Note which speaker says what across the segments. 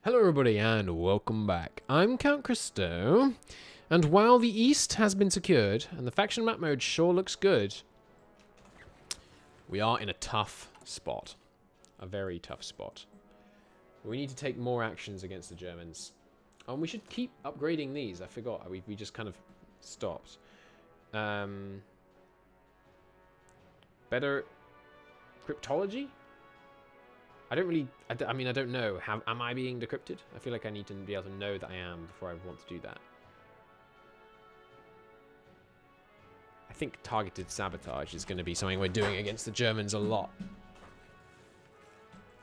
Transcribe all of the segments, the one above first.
Speaker 1: Hello everybody and welcome back. I'm Count Christo, and while the East has been secured, and the faction map mode sure looks good, we are in a tough spot. A very tough spot. We need to take more actions against the Germans. And we should keep upgrading these. I forgot. We just kind of stopped. Better cryptology? I don't really... I mean, I don't know. Am I being decrypted? I feel like I need to be able to know that I am before I want to do that. I think targeted sabotage is going to be something we're doing against the Germans a lot.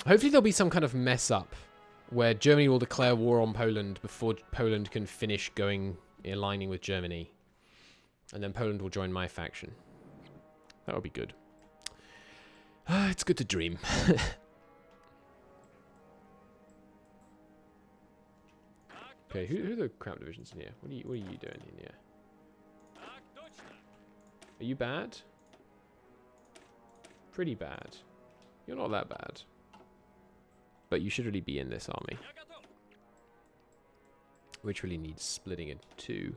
Speaker 1: Hopefully there'll be some kind of mess up where Germany will declare war on Poland before Poland can finish aligning with Germany. And then Poland will join my faction. That would be good. It's good to dream. Okay, who are the crowd divisions in here? What are you doing in here? Are you bad? Pretty bad. You're not that bad. But you should really be in this army. Which really needs splitting in two.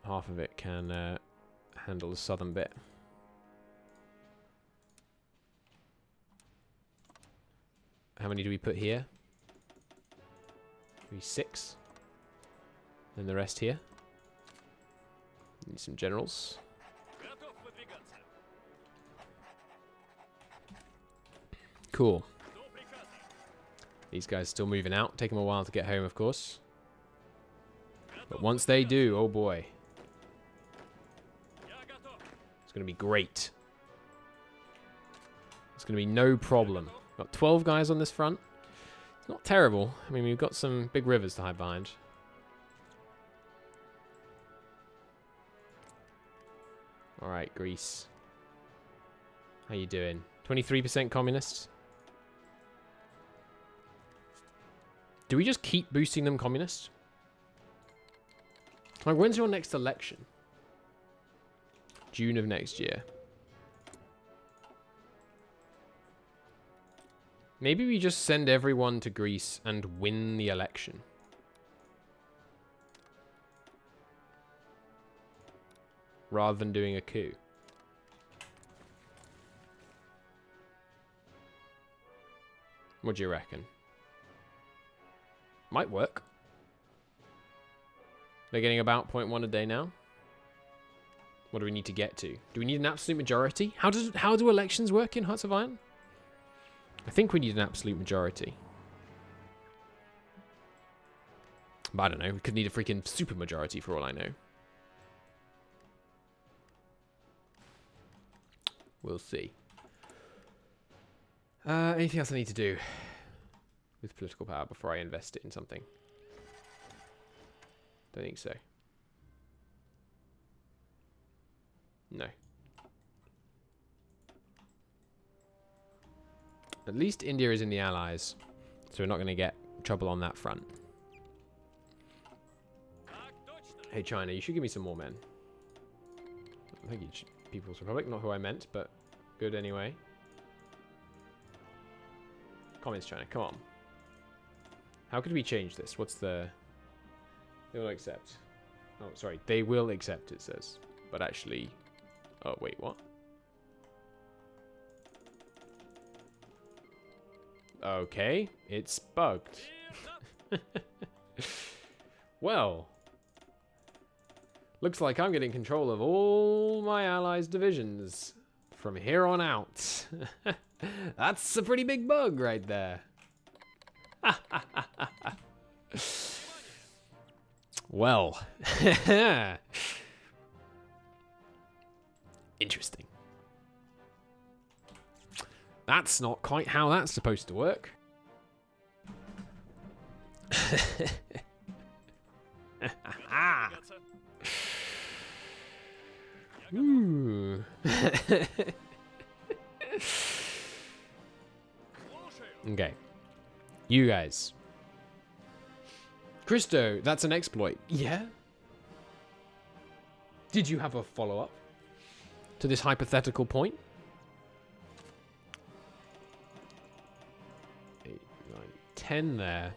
Speaker 1: Half of it can handle the southern bit. How many do we put here? Maybe 6. And the rest here. Need some generals. Cool. These guys still moving out. Take them a while to get home, of course. But once they do, oh boy. It's going to be great. It's going to be no problem. Got 12 guys on this front. It's not terrible. I mean, we've got some big rivers to hide behind. Alright, Greece. How you doing? 23% communists? Do we just keep boosting them communist? Like, when's your next election? June of next year. Maybe we just send everyone to Greece and win the election. Rather than doing a coup. What do you reckon? Might work. They're getting about 0.1 a day now. What do we need to get to? Do we need an absolute majority? How do elections work in Hearts of Iron? I think we need an absolute majority. But I don't know. We could need a freaking super majority for all I know. We'll see. Anything else I need to do with political power before I invest it in something? Don't think so. No. At least India is in the Allies, so we're not going to get trouble on that front. Hey China, you should give me some more men. Thank you, People's Republic. Not who I meant, but good anyway. Communist China, come on. How could we change this? What's the... They will accept. Oh, sorry. They will accept, it says. But actually... Oh, wait, what? Okay, it's bugged. Well, looks like I'm getting control of all my allies' divisions from here on out. That's a pretty big bug right there. Well, interesting. That's not quite how that's supposed to work. Ooh. Okay. You guys. Christo, that's an exploit. Yeah? Did you have a follow-up to this hypothetical point? 8, 9, 10 there.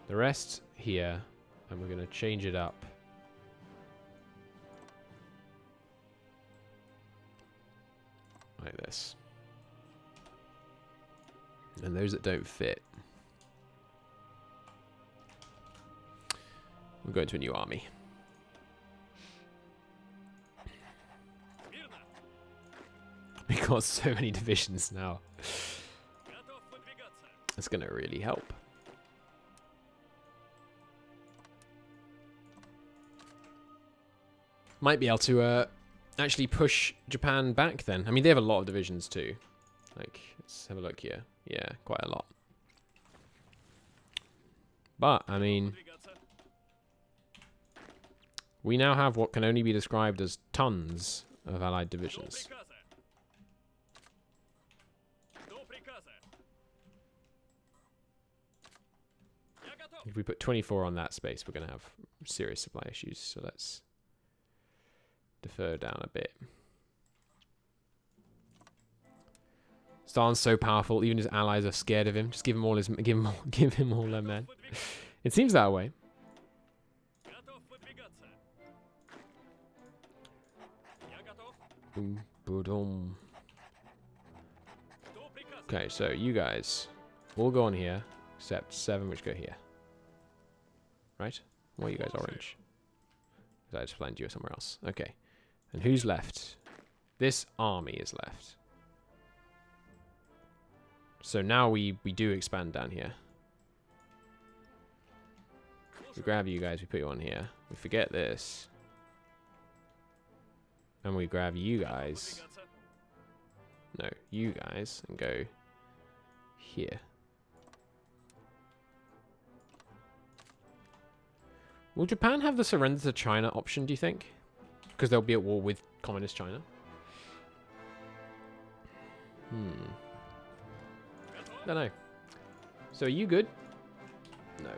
Speaker 1: The rest here. And we're going to change it up. Like this. And those that don't fit, we'll go into a new army. We've got so many divisions now. It's going to really help. Might be able to actually push Japan back then. I mean, they have a lot of divisions too. Like, let's have a look here. Yeah, quite a lot. But, I mean, we now have what can only be described as tons of allied divisions. If we put 24 on that space, we're going to have serious supply issues. So let's defer down a bit. Stalin's so powerful, even his allies are scared of him. Just give him all his, give him all their men. It seems that way. Okay, so you guys all go on here, except 7 which go here. Right? Why are you guys orange? Because I just planned you somewhere else. Okay. And who's left? This army is left. So now we do expand down here. We grab you guys, we put you on here. We forget this. And we grab you guys. No, you guys, and go here. Will Japan have the surrender to China option, do you think? Because they'll be at war with communist China. Don't know. So are you good? No.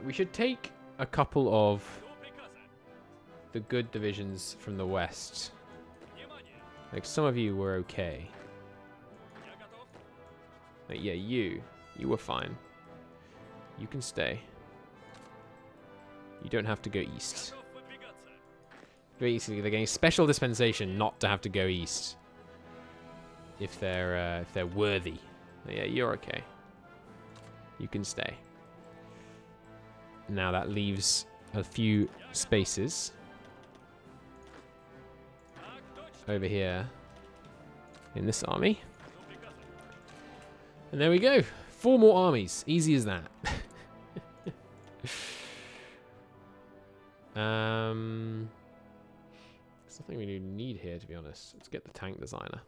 Speaker 1: We should take a couple of the good divisions from the west. Like, some of you were okay. Like, yeah, you were fine. You can stay. You don't have to go east. Basically, they're getting special dispensation not to have to go east if they're worthy. Yeah, you're okay. You can stay. Now that leaves a few spaces over here in this army. And there we go. 4 more armies. Easy as that. There's nothing we need here, to be honest. Let's get the tank designer.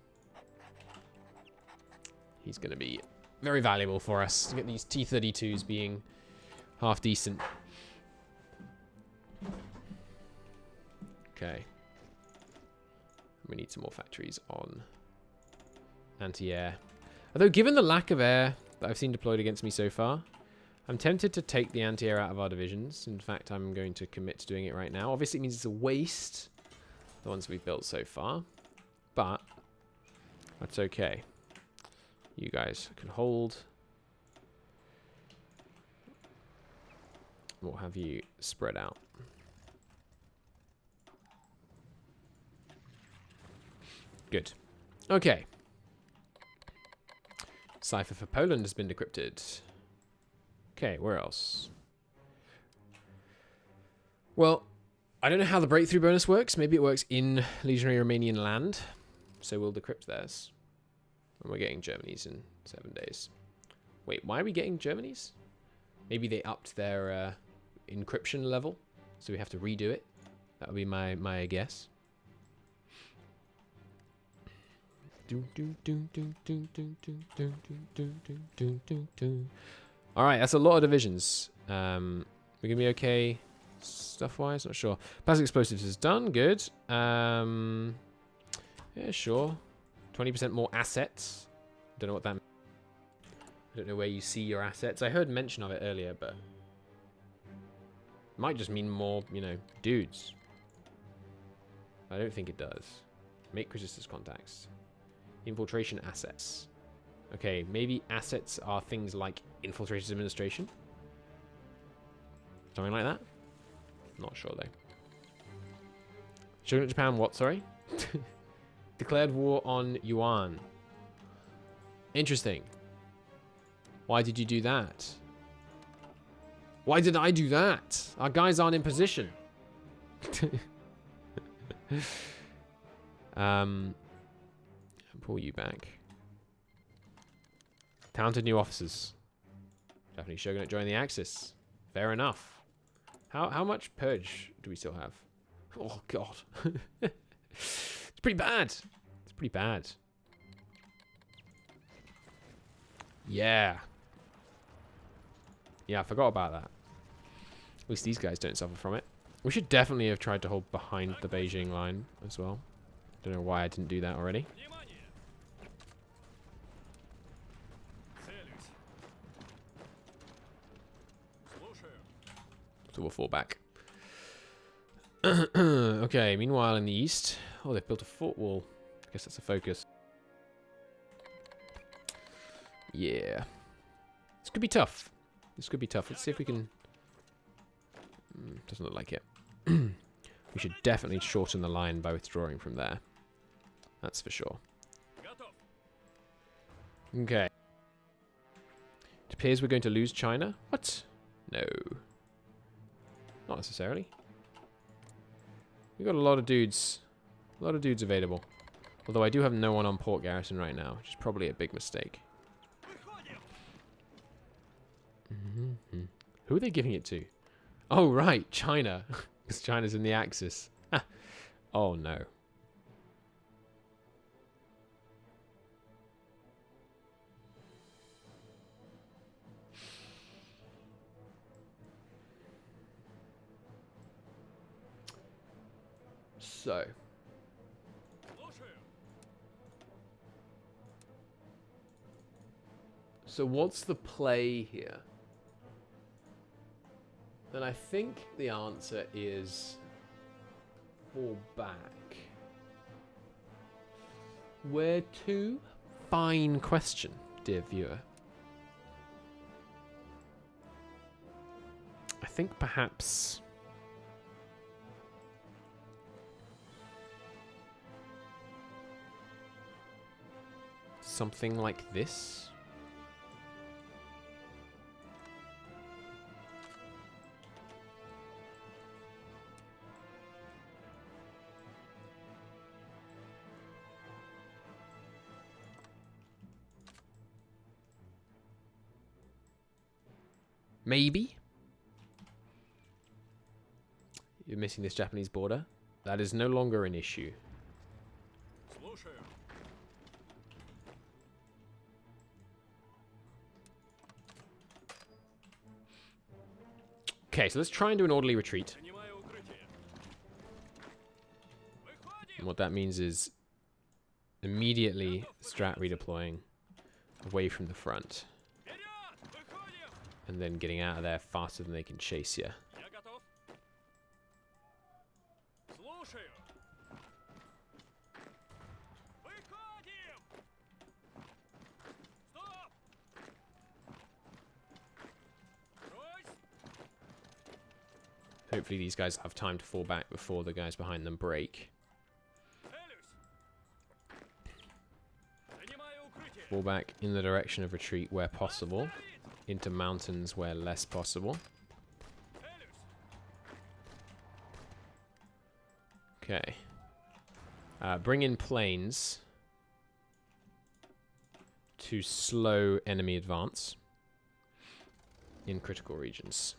Speaker 1: He's going to be very valuable for us to get these T-32s being half decent. Okay. We need some more factories on anti-air. Although, given the lack of air that I've seen deployed against me so far, I'm tempted to take the anti-air out of our divisions. In fact, I'm going to commit to doing it right now. Obviously, it means it's a waste, the ones we've built so far. But that's okay. You guys can hold. We'll have you spread out. Good. Okay. Cipher for Poland has been decrypted. Okay, where else? Well, I don't know how the breakthrough bonus works. Maybe it works in Legionary Romanian land. So we'll decrypt theirs. And we're getting Germany's in 7 days. Wait, why are we getting Germany's? Maybe they upped their encryption level. So we have to redo it. That would be my guess. Alright, that's a lot of divisions. We're gonna be okay stuff-wise? Not sure. Plastic explosives is done. Good. Yeah, sure. 20% more assets. Don't know what that means. I don't know where you see your assets. I heard mention of it earlier, but it might just mean more, you know, dudes. I don't think it does. Make resistance contacts. Infiltration assets. Okay, maybe assets are things like infiltrators administration? Something like that? Not sure, though. Shogunate Japan, what, sorry? Declared war on Yuan. Interesting. Why did you do that? Why did I do that? Our guys aren't in position. Pull you back. Talented new officers. Japanese shogunate join the Axis. Fair enough. How much purge do we still have? Oh god. It's pretty bad. It's pretty bad. Yeah. Yeah, I forgot about that. At least these guys don't suffer from it. We should definitely have tried to hold behind the Beijing line as well. Don't know why I didn't do that already. So we'll fall back. Okay, meanwhile in the east... Oh, they've built a fort wall. I guess that's a focus. Yeah. This could be tough. This could be tough. Let's see if we can... doesn't look like it. We should definitely shorten the line by withdrawing from there. That's for sure. Okay. It appears we're going to lose China. What? No. Not necessarily. We've got a lot of dudes. A lot of dudes available. Although I do have no one on port garrison right now, which is probably a big mistake. Who are they giving it to? Oh, right. China. Because China's in the Axis. Oh, no. So what's the play here? Then I think the answer is fall back. Where to? Fine question, dear viewer. I think perhaps... something like this? Maybe. You're missing this Japanese border. That is no longer an issue. Okay, so let's try and do an orderly retreat. And what that means is immediately strat redeploying away from the front. And then getting out of there faster than they can chase you. Hopefully these guys have time to fall back before the guys behind them break. Fall back in the direction of retreat where possible. Into mountains where less possible. Okay. Bring in planes to slow enemy advance in critical regions.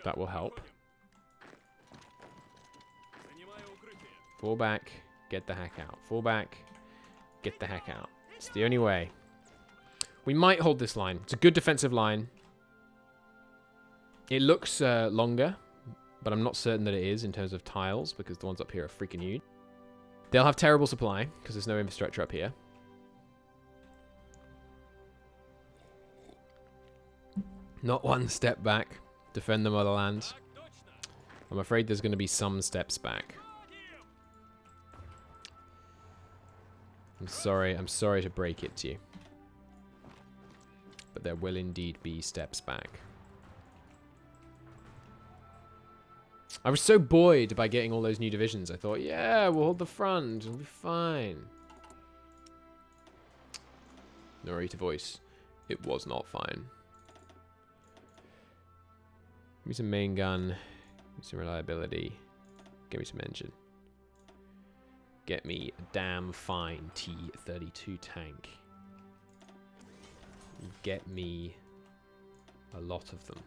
Speaker 1: That will help. Fall back, get the heck out. Fall back, get the heck out. It's the only way. We might hold this line. It's a good defensive line. It looks longer, but I'm not certain that it is in terms of tiles, because the ones up here are freaking huge. They'll have terrible supply, because there's no infrastructure up here. Not one step back. Defend the motherland. I'm afraid there's going to be some steps back. I'm sorry to break it to you. But there will indeed be steps back. I was so buoyed by getting all those new divisions. I thought, yeah, we'll hold the front. It'll be fine. Narrator voice. It was not fine. Give me some main gun. Give me some reliability. Give me some engine. Get me a damn fine T-32 tank. Get me a lot of them.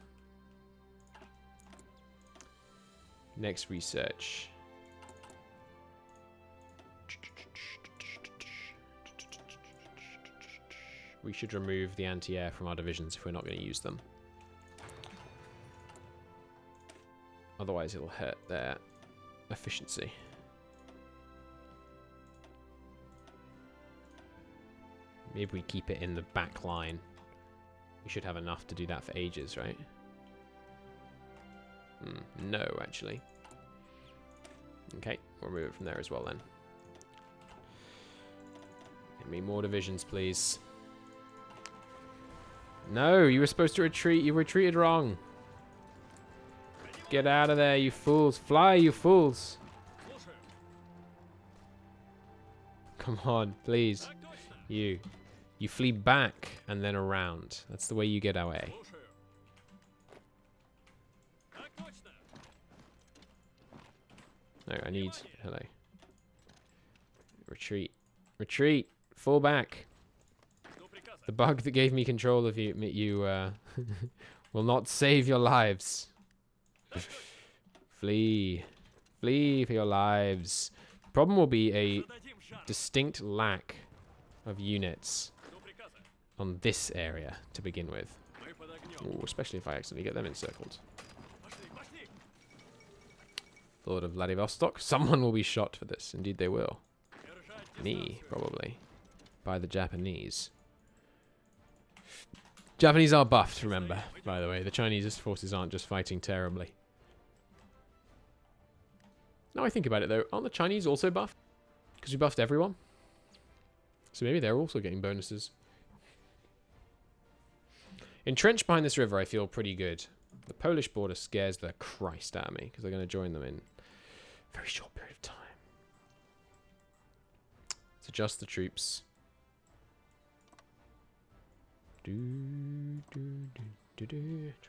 Speaker 1: Next research. We should remove the anti-air from our divisions if we're not going to use them. Otherwise it'll hurt their efficiency. Maybe we keep it in the back line. We should have enough to do that for ages, right? No, actually. Okay, we'll move it from there as well then. Give me more divisions, please. No, you were supposed to retreat. You retreated wrong. Get out of there, you fools. Fly, you fools. Come on, please. You flee back and then around. That's the way you get away. No, I need... Hello. Retreat. Retreat. Fall back. The bug that gave me control of you, will not save your lives. Flee. Flee for your lives. Problem will be a distinct lack of units on this area to begin with. Ooh, especially if I accidentally get them encircled. Lord of Vladivostok. Someone will be shot for this. Indeed they will. Me, probably. By the Japanese. Japanese are buffed, remember, by the way. The Chinese forces aren't just fighting terribly. Now I think about it, though, aren't the Chinese also buffed? Because we buffed everyone? So maybe they're also getting bonuses. Entrenched behind this river, I feel pretty good. The Polish border scares the Christ out of me, because they're going to join them in a very short period of time. Let's adjust the troops. Try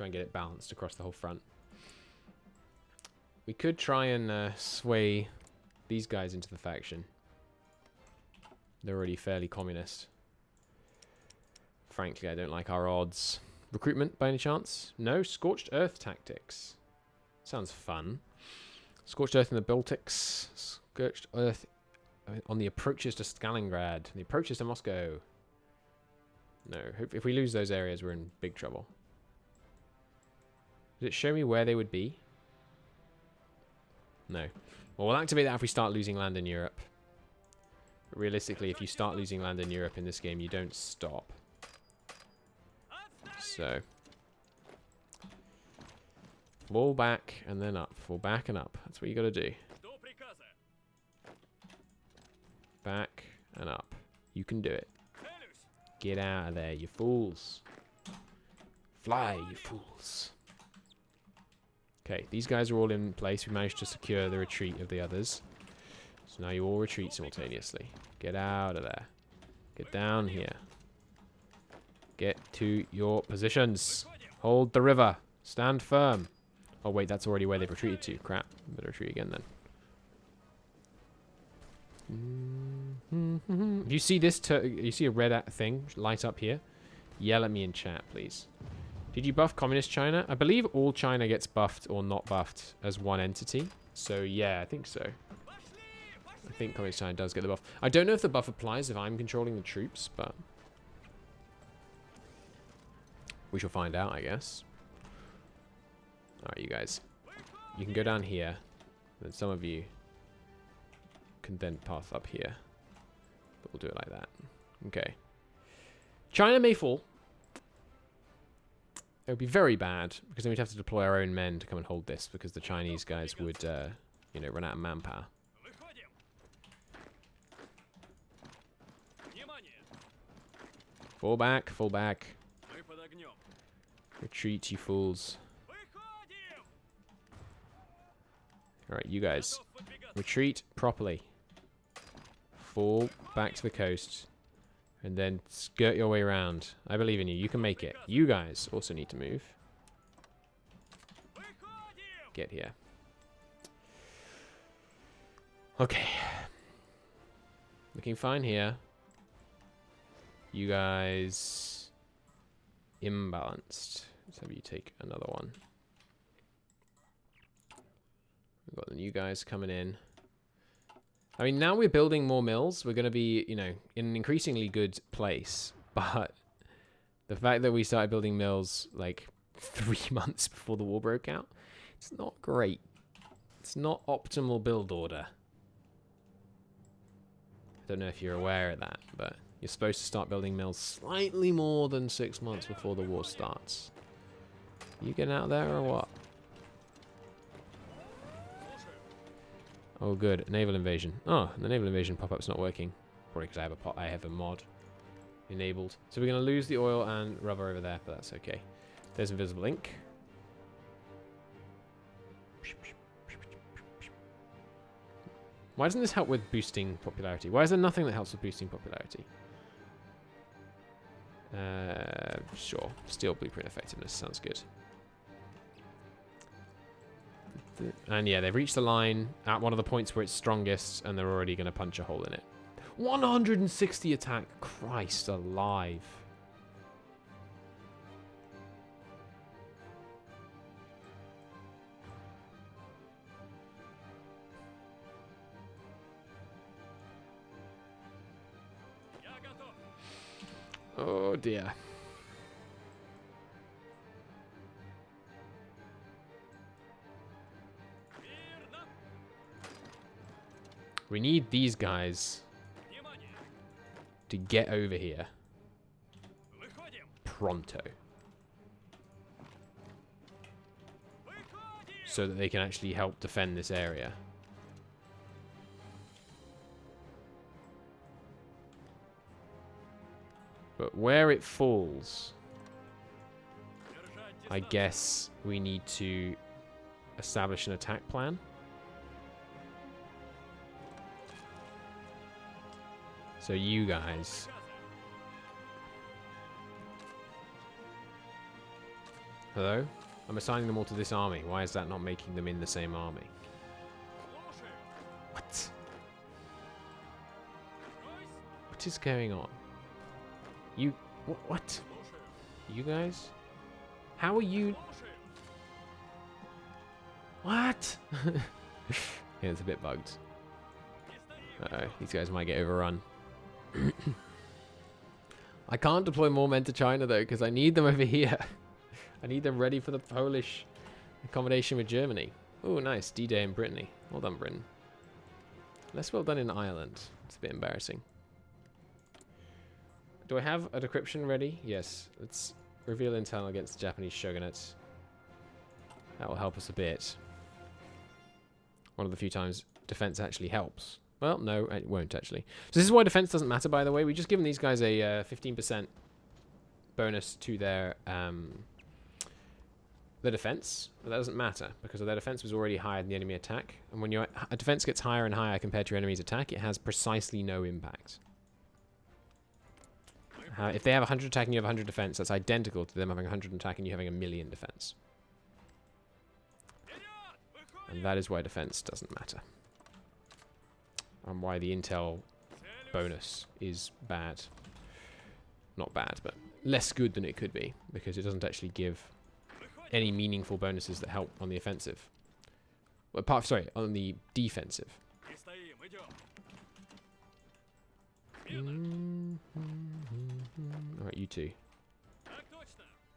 Speaker 1: and get it balanced across the whole front. We could try and sway these guys into the faction. They're already fairly communist. Frankly, I don't like our odds. Recruitment, by any chance? No? Scorched Earth tactics. Sounds fun. Scorched Earth in the Baltics. Scorched Earth on the approaches to Stalingrad. The approaches to Moscow. No. If we lose those areas, we're in big trouble. Does it show me where they would be? No. Well, we'll activate that if we start losing land in Europe. But realistically, if you start losing land in Europe in this game, you don't stop. So. Fall back and then up. Fall back and up. That's what you got to do. Back and up. You can do it. Get out of there, you fools. Fly, you fools. Okay, these guys are all in place. We managed to secure the retreat of the others. So now you all retreat simultaneously. Get out of there. Get down here. Get to your positions. Hold the river. Stand firm. Oh wait, that's already where they've retreated to. Crap. Better retreat again then. If you see this, you see a red thing light up here, yell at me in chat, please. Did you buff Communist China? I believe all China gets buffed or not buffed as one entity. So yeah, I think so. I think Communist China does get the buff. I don't know if the buff applies if I'm controlling the troops, but we shall find out, I guess. Alright, you guys. You can go down here. Then some of you can then path up here. But we'll do it like that. Okay. China may fall. It would be very bad, because then we'd have to deploy our own men to come and hold this, because the Chinese guys would, you know, run out of manpower. Fall back, fall back. Retreat, you fools. Alright, you guys. Retreat properly. Fall back to the coast. And then skirt your way around. I believe in you. You can make it. You guys also need to move. Get here. Okay. Looking fine here. You guys... imbalanced. Let's have you take another one. We've got the new guys coming in. I mean, now we're building more mills. We're going to be, you know, in an increasingly good place. But the fact that we started building mills, like, 3 months before the war broke out, it's not great. It's not optimal build order. I don't know if you're aware of that, but you're supposed to start building mills slightly more than 6 months before the war starts. You getting out there or what? Oh, good. Naval invasion. Oh, the naval invasion pop-up's not working. Probably because I have a mod enabled. So we're going to lose the oil and rubber over there, but that's okay. There's invisible ink. Why doesn't this help with boosting popularity? Why is there nothing that helps with boosting popularity? Sure. Steel blueprint effectiveness sounds good. And yeah, they've reached the line at one of the points where it's strongest, and they're already going to punch a hole in it. 160 attack. Christ alive. Oh dear. We need these guys to get over here pronto, so that they can actually help defend this area. But where it falls, I guess we need to establish an attack plan. So you guys... Hello? I'm assigning them all to this army. Why is that not making them in the same army? What? What is going on? You... What? You guys? How are you... What? Yeah, it's a bit bugged. Uh-oh, these guys might get overrun. I can't deploy more men to China though, because I need them over here. I need them ready for the Polish accommodation with Germany. Oh, nice. D-Day in Brittany. Well done, Britain. Less well done in Ireland. It's a bit embarrassing. Do I have a decryption ready? Yes. Let's reveal intel against the Japanese shogunate. That will help us a bit. One of the few times defense actually helps. Well, no, it won't actually. So this is why defense doesn't matter, by the way. We've just given these guys a 15% bonus to their defense, but that doesn't matter because their defense was already higher than the enemy attack. And when a defense gets higher and higher compared to your enemy's attack, it has precisely no impact. If they have 100 attack and you have 100 defense, that's identical to them having 100 attack and you having 1,000,000 defense. And that is why defense doesn't matter. And why the intel bonus is bad. Not bad, but less good than it could be, because it doesn't actually give any meaningful bonuses that help on the offensive. Well, on the defensive. Alright, you two.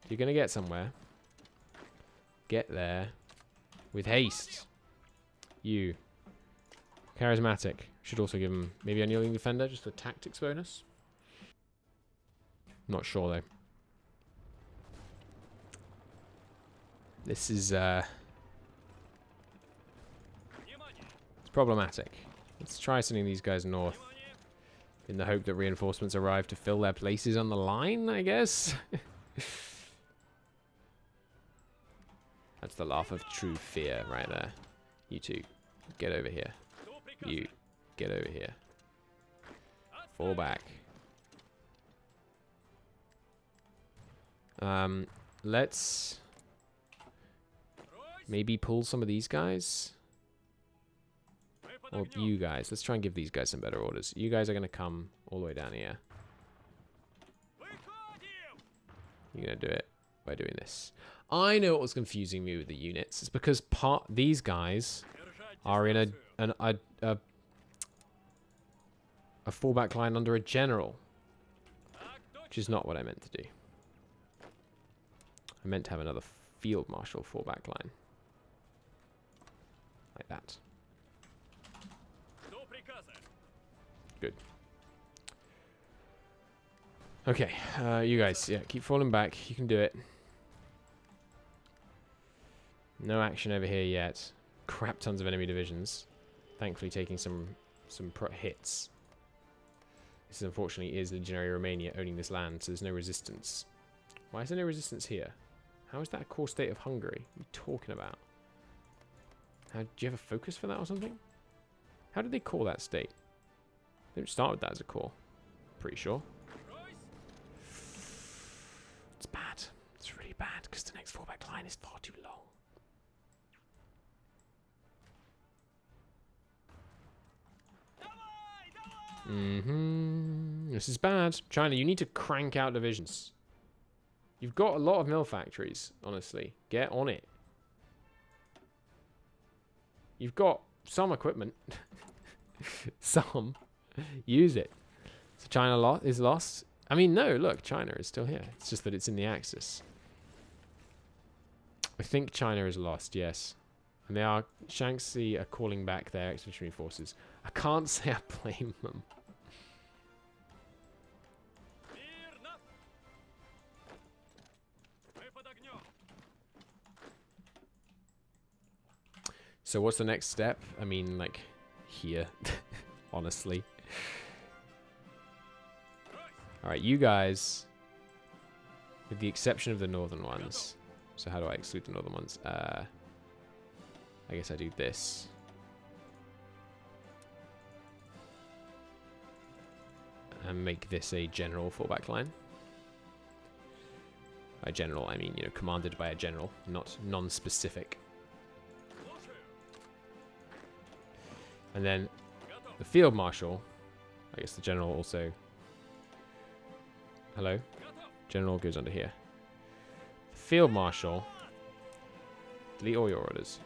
Speaker 1: You're going to get somewhere. Get there. With haste. You. Charismatic. Should also give him maybe unyielding defender, just a tactics bonus. Not sure though. This is it's problematic. Let's try sending these guys north. In the hope that reinforcements arrive to fill their places on the line, I guess. That's the laugh of true fear right there. You two, get over here. You, get over here. Fall back. Let's maybe pull some of these guys. Or you guys. Let's try and give these guys some better orders. You guys are going to come all the way down here. You're going to do it by doing this. I know what was confusing me with the units. It's because these guys are in a fallback line under a general. Which is not what I meant to do. I meant to have another field marshal fallback line. Like that. Good. Okay, you guys, yeah, keep falling back. You can do it. No action over here yet. Crap tons of enemy divisions. Thankfully taking some hits. This unfortunately is Legionary Romania owning this land, so there's no resistance. Why is there no resistance here? How is that a core state of Hungary? What are you talking about? Do you have a focus for that or something? How did they call that state? They don't start with that as a core. Pretty sure. It's bad. It's really bad because the next fallback line is far too long. This is bad. China, you need to crank out divisions. You've got a lot of mill factories, honestly. Get on it. You've got some equipment. Some. Use it. So China is lost. I mean, no, look, China is still here. It's just that it's in the Axis. I think China is lost, yes. And they are, Shaanxi are calling back their expeditionary forces. I can't say I blame them. So what's the next step? I mean, like, here, honestly. Alright, you guys, with the exception of the northern ones. So how do I exclude the northern ones? I guess I do this. And make this a general fallback line. By general, I mean, you know, commanded by a general, not non-specific. And then the field marshal, I guess the general also. Hello? General goes under here. The field marshal, delete all your orders.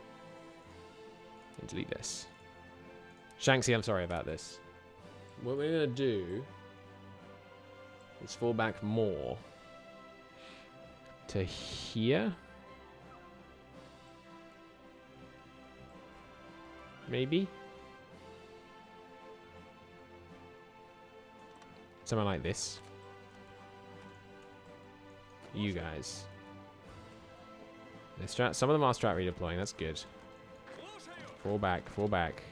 Speaker 1: And delete this. Shaanxi, I'm sorry about this. What we're going to do is fall back more to here. Maybe? Something like this. You guys. Some of them are strat redeploying. That's good. Fall back. Fall back.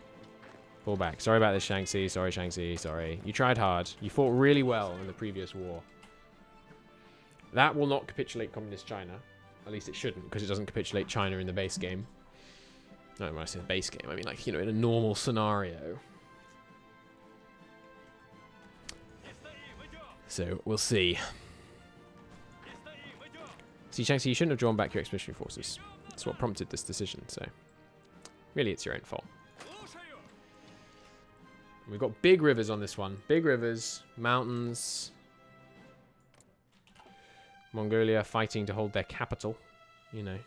Speaker 1: Fall back. Sorry about this, Shaanxi. Sorry, Shaanxi. Sorry. You tried hard. You fought really well in the previous war. That will not capitulate Communist China. At least it shouldn't, because it doesn't capitulate China in the base game. No, when I say the base game, I mean, like, you know, in a normal scenario. So, we'll see. See, Shaanxi, you shouldn't have drawn back your expeditionary forces. That's what prompted this decision, so... Really, it's your own fault. We've got big rivers on this one. Big rivers, mountains. Mongolia fighting to hold their capital. You know.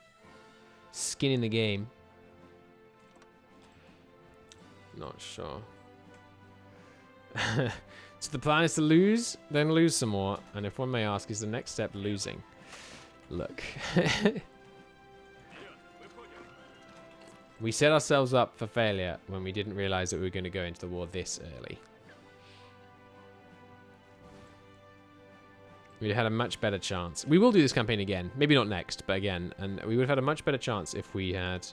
Speaker 1: Skin in the game. Not sure. So the plan is to lose, then lose some more. And if one may ask, is the next step losing? Look. We set ourselves up for failure when we didn't realize that we were going to go into the war this early. We'd have had a much better chance. We will do this campaign again. Maybe not next, but again. And we would have had a much better chance if we had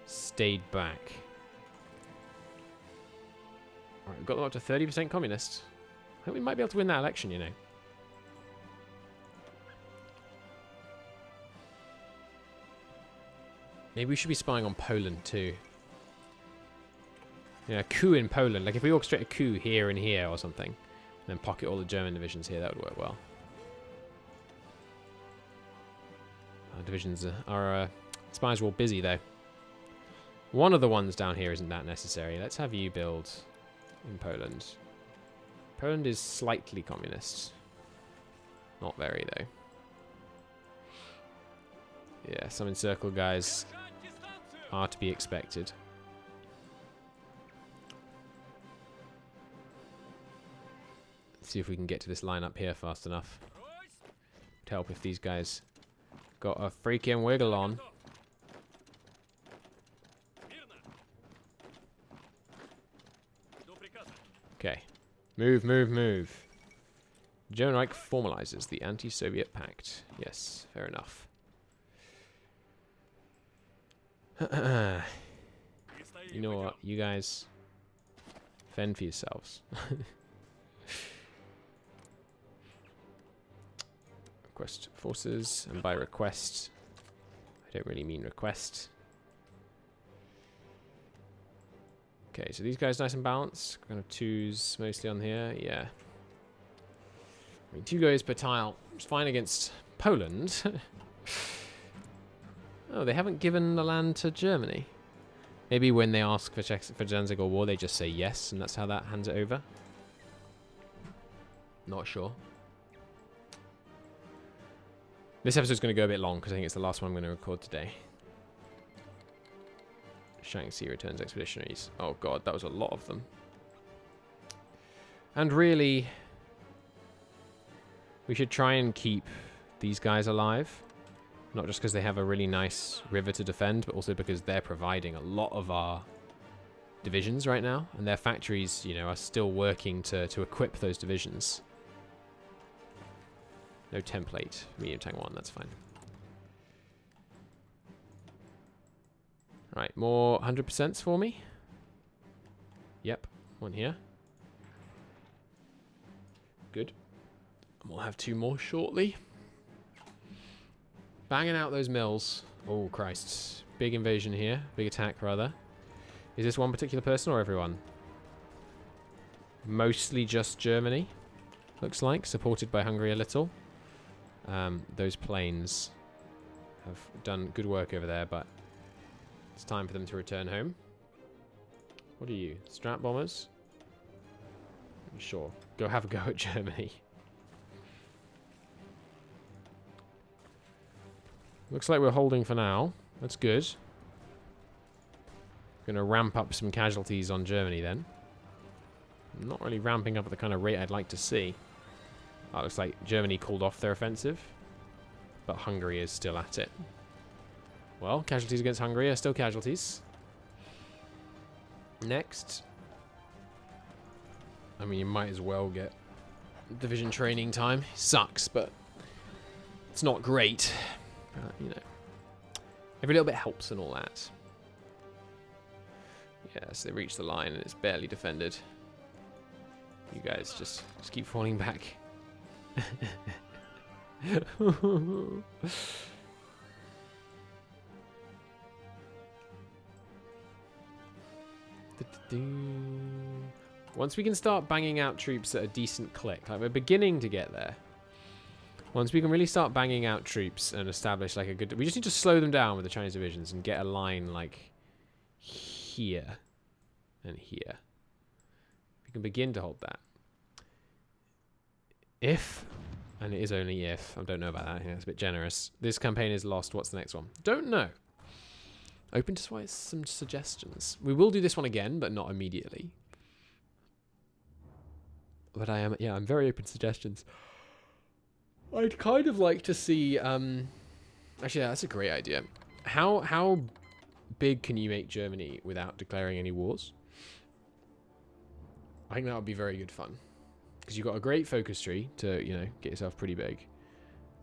Speaker 1: stayed back. Alright, we've got them up to 30% communist. think we might be able to win that election, you know. Maybe we should be spying on Poland too. Yeah, a coup in Poland. Like if we orchestrate a coup here and here or something, and then pocket all the German divisions here, that would work well. Our divisions are spies are all busy though. One of the ones down here isn't that necessary. Let's have you build in Poland. Poland is slightly communist. Not very though. Yeah, some encircle guys are to be expected. Let's see if we can get to this line up here fast enough. Would help if these guys got a freaking wiggle on. Okay. Move, move, move. German Reich formalizes the anti-Soviet pact. Yes, fair enough. You know what? You guys fend for yourselves. Request forces, and by request, I don't really mean request. Okay, so these guys nice and balanced. Kind of twos mostly on here. Yeah. I mean, 2 guys per tile. It's fine against Poland. Oh, they haven't given the land to Germany. Maybe when they ask for Danzig or war, they just say yes, and that's how that hands it over. Not sure. This episode's going to go a bit long because I think it's the last one I'm going to record today. Shaanxi returns expeditionaries. Oh god, that was a lot of them. And really, we should try and keep these guys alive. Not just because they have a really nice river to defend, but also because they're providing a lot of our divisions right now. And their factories, you know, are still working to equip those divisions. No template. Medium tank 1, that's fine. Right, more 100% for me. Yep, one here. Good. And we'll have 2 more shortly. Banging out those mills. Oh, Christ. Big invasion here. Big attack, rather. Is this one particular person or everyone? Mostly just Germany, looks like. Supported by Hungary a little. Those planes have done good work over there, but it's time for them to return home. What are you? Strat bombers? Sure. Go have a go at Germany. Looks like we're holding for now. That's good. Gonna ramp up some casualties on Germany then. Not really ramping up at the kind of rate I'd like to see. Oh, looks like Germany called off their offensive, but Hungary is still at it. Well, casualties against Hungary are still casualties. Next. I mean, you might as well get division training time. Sucks, but it's not great. You know, every little bit helps and all that. Yes, they reach the line and it's barely defended. You guys just keep falling back. Once we can start banging out troops at a decent click, like we're beginning to get there. Once we can really start banging out troops and establish like a good... We just need to slow them down with the Chinese divisions and get a line like here and here. We can begin to hold that. If, and it is only if, I don't know about that, yeah, it's a bit generous. This campaign is lost, what's the next one? Don't know. Open to some suggestions. We will do this one again, but not immediately. But I'm very open to suggestions. I'd kind of like to see, actually, yeah, that's a great idea. How big can you make Germany without declaring any wars? I think that would be very good fun. Because you've got a great focus tree to, you know, get yourself pretty big.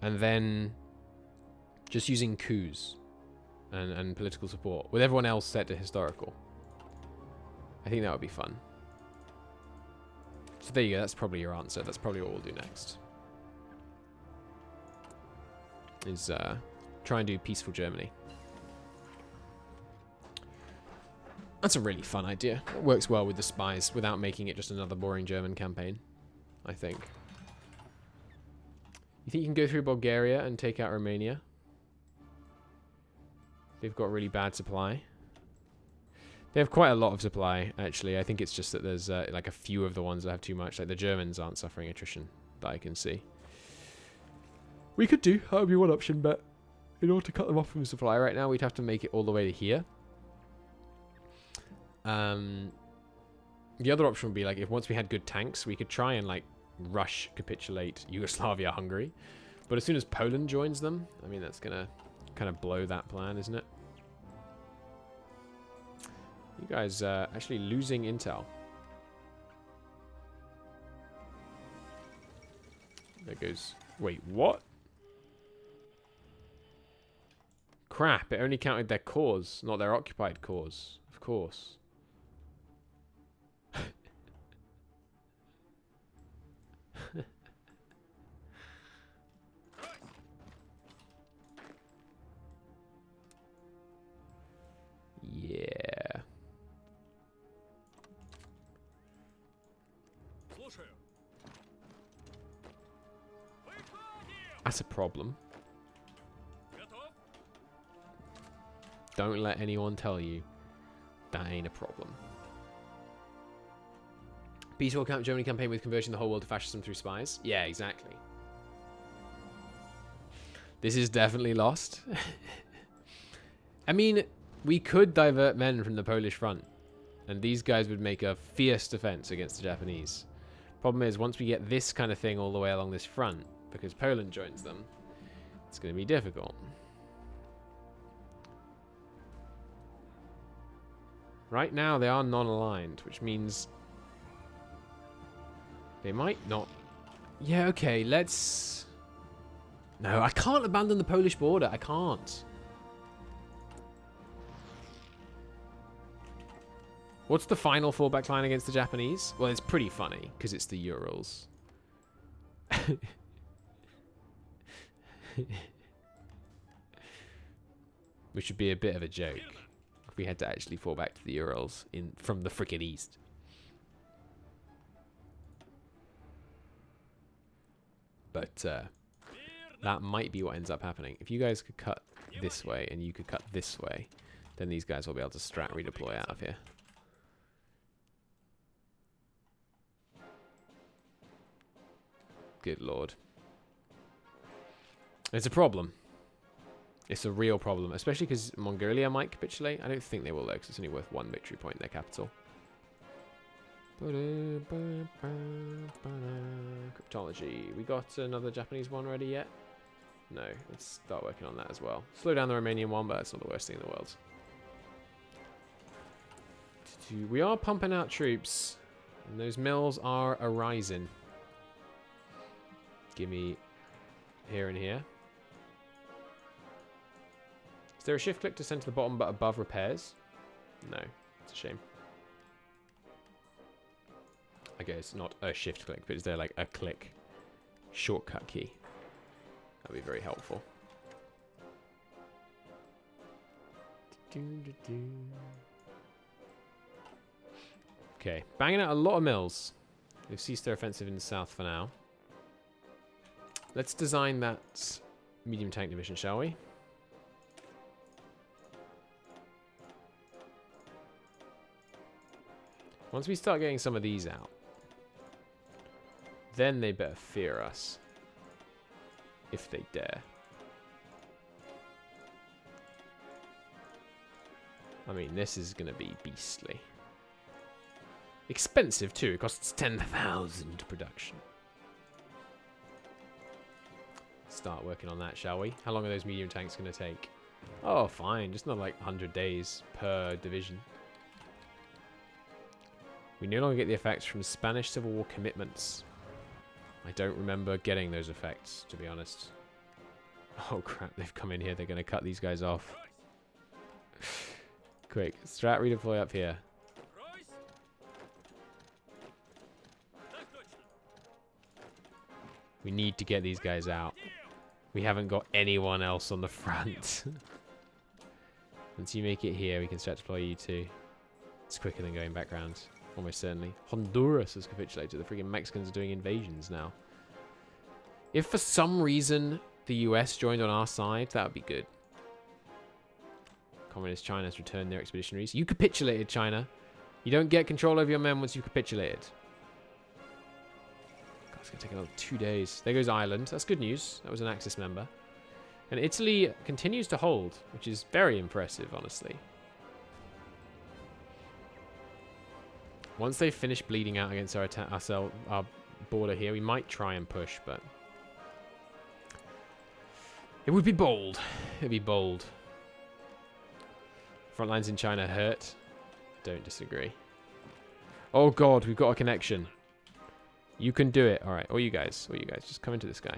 Speaker 1: And then just using coups and political support with everyone else set to historical. I think that would be fun. So there you go. That's probably your answer. That's probably what we'll do next. Is try and do peaceful Germany. That's a really fun idea. It works well with the spies without making it just another boring German campaign, I think. You think you can go through Bulgaria and take out Romania? They've got really bad supply. They have quite a lot of supply, actually. I think it's just that there's like a few of the ones that have too much. Like the Germans aren't suffering attrition that I can see. We could do. That would be one option, but in order to cut them off from supply right now, we'd have to make it all the way to here. The other option would be like if once we had good tanks, we could try and like rush capitulate Yugoslavia, Hungary. But as soon as Poland joins them, I mean, that's going to kind of blow that plan, isn't it? You guys actually losing intel. There goes... Wait, what? Crap, it only counted their cores, not their occupied cores. Of course. Yeah. That's a problem. Don't let anyone tell you that ain't a problem. Peaceful Germany campaign with converting the whole world to fascism through spies? Yeah, exactly. This is definitely lost. I mean, we could divert men from the Polish front, and these guys would make a fierce defense against the Japanese. Problem is, once we get this kind of thing all the way along this front, because Poland joins them, it's going to be difficult. Right now, they are non-aligned, which means they might not... Yeah, okay, let's... No, I can't abandon the Polish border. I can't. What's the final fallback line against the Japanese? Well, it's pretty funny, because it's the Urals. Which would be a bit of a joke if we had to actually fall back to the Urals from the frickin' east. But that might be what ends up happening. If you guys could cut this way and you could cut this way, then these guys will be able to strat redeploy out of here. Good lord. It's a problem. It's a real problem, especially because Mongolia might capitulate. I don't think they will, though, because it's only worth 1 victory point in their capital. Cryptology. We got another Japanese one ready yet? No. Let's start working on that as well. Slow down the Romanian one, but it's not the worst thing in the world. We are pumping out troops, and those mills are arising. Give me here and here. Is there a shift click to send to the bottom but above repairs? No, it's a shame. I guess it's not a shift click, but is there like a click shortcut key? That'd be very helpful. Okay, banging out a lot of mills. They've ceased their offensive in the south for now. Let's design that medium tank division, shall we? Once we start getting some of these out, then they better fear us. If they dare. I mean, this is going to be beastly. Expensive, too. It costs 10,000 production. Start working on that, shall we? How long are those medium tanks going to take? Oh, fine. Just not like 100 days per division. We no longer get the effects from Spanish Civil War commitments. I don't remember getting those effects, to be honest. Oh, crap. They've come in here. They're going to cut these guys off. Quick. Strat redeploy up here. We need to get these guys out. We haven't got anyone else on the front. Once you make it here, we can start to deploy you too. It's quicker than going background. Almost certainly. Honduras has capitulated. The freaking Mexicans are doing invasions now. If for some reason the US joined on our side, that would be good. Communist China has returned their expeditionaries. You capitulated, China. You don't get control over your men once you capitulated. God, it's going to take another 2 days. There goes Ireland. That's good news. That was an Axis member. And Italy continues to hold, which is very impressive, honestly. Once they finish bleeding out against our border here, we might try and push, but it would be bold. It'd be bold. Front lines in China hurt. Don't disagree. Oh god, we've got a connection. You can do it. Alright, all you guys, just come into this guy.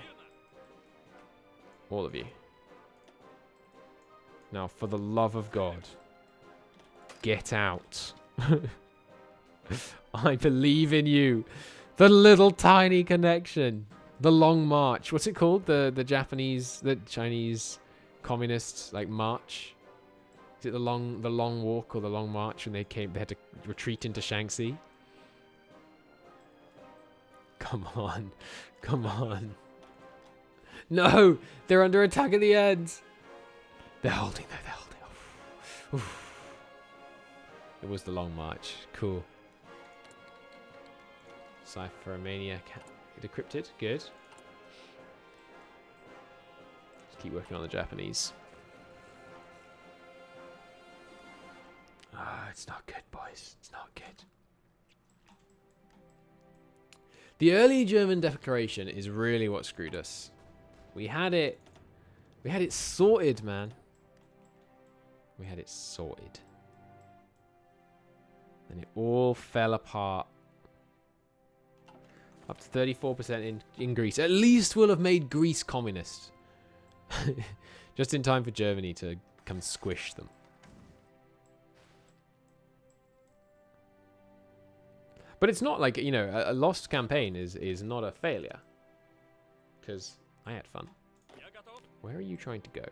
Speaker 1: All of you. Now, for the love of God, get out. I believe in you. The little tiny connection. The long march. What's it called? The Chinese communists like march. Is it the long walk or the long march when they had to retreat into Shaanxi? Come on. Come on. No! They're under attack at the end. They're holding. They're holding. Oof. It was the long march. Cool. Cipher for Romania decrypted. Good. Just keep working on the Japanese. Ah, it's not good, boys. It's not good. The early German declaration is really what screwed us. We had it sorted, man. We had it sorted. And it all fell apart. Up to 34% in Greece. At least we'll have made Greece communist. Just in time for Germany to come squish them. But it's not like, you know, a lost campaign is not a failure. Because I had fun. Where are you trying to go?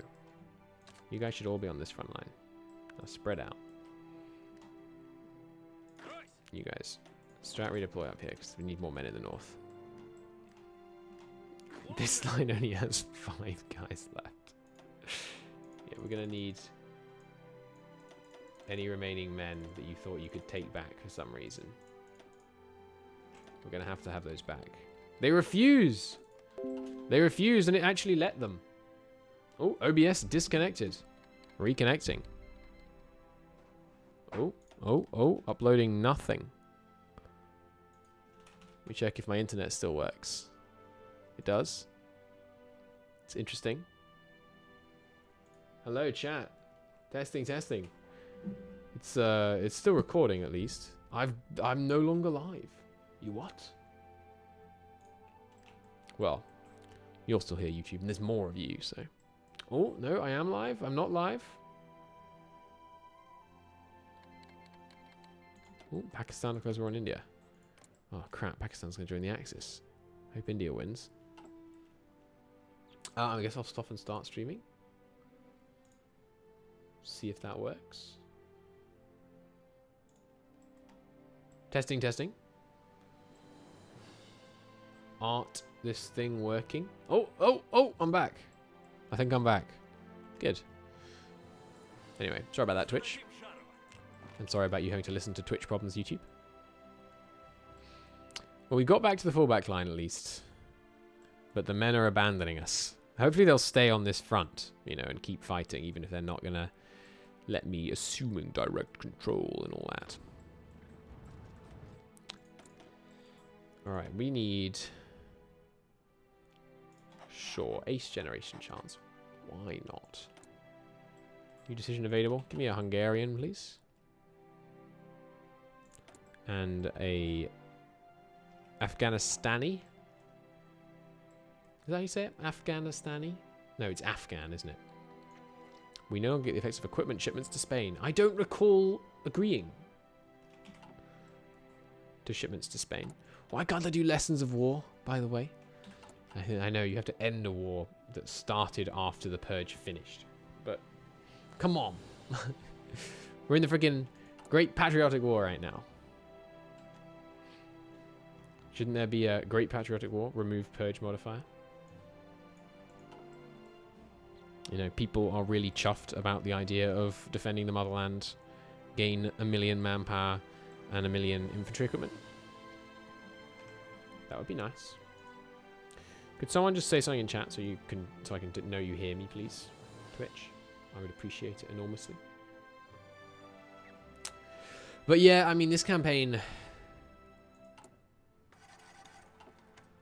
Speaker 1: You guys should all be on this front line. Now spread out. You guys. Strat redeploy up here because we need more men in the north. This line only has 5 guys left. Yeah, we're going to need any remaining men that you thought you could take back for some reason. We're going to have those back. They refuse! They refused and it actually let them. Oh, OBS disconnected. Reconnecting. Oh, uploading nothing. Let me check if my internet still works. It does. It's interesting. Hello, chat. Testing. It's still recording at least. I'm no longer live. You what? Well, you're still here, YouTube, and there's more of you, so. Oh, no, I am live. I'm not live. Oh, Pakistan because we're on India. Oh, crap. Pakistan's going to join the Axis. Hope India wins. I guess I'll stop and start streaming. See if that works. Testing. Aren't this thing working? Oh, I'm back. I think I'm back. Good. Anyway, sorry about that, Twitch. And sorry about you having to listen to Twitch problems, YouTube. Well, we got back to the fullback line at least. But the men are abandoning us. Hopefully they'll stay on this front, you know, and keep fighting, even if they're not going to let me assuming direct control and all that. Alright, we need... Sure, ace generation chance. Why not? New decision available. Give me a Hungarian, please. And a Afghanistani. Is that how you say it? Afghanistani? No, it's Afghan, isn't it? We no longer get the effects of equipment shipments to Spain. I don't recall agreeing to shipments to Spain. Why can't I do lessons of war, by the way? I know you have to end a war that started after the purge finished. But come on. We're in the freaking Great Patriotic War right now. Shouldn't there be a Great Patriotic War? Remove purge modifier. You know, people are really chuffed about the idea of defending the motherland, gain 1 million manpower and 1 million infantry equipment. That would be nice. Could someone just say something in chat so I can know you hear me, please? Twitch. I would appreciate it enormously. But yeah, I mean, this campaign,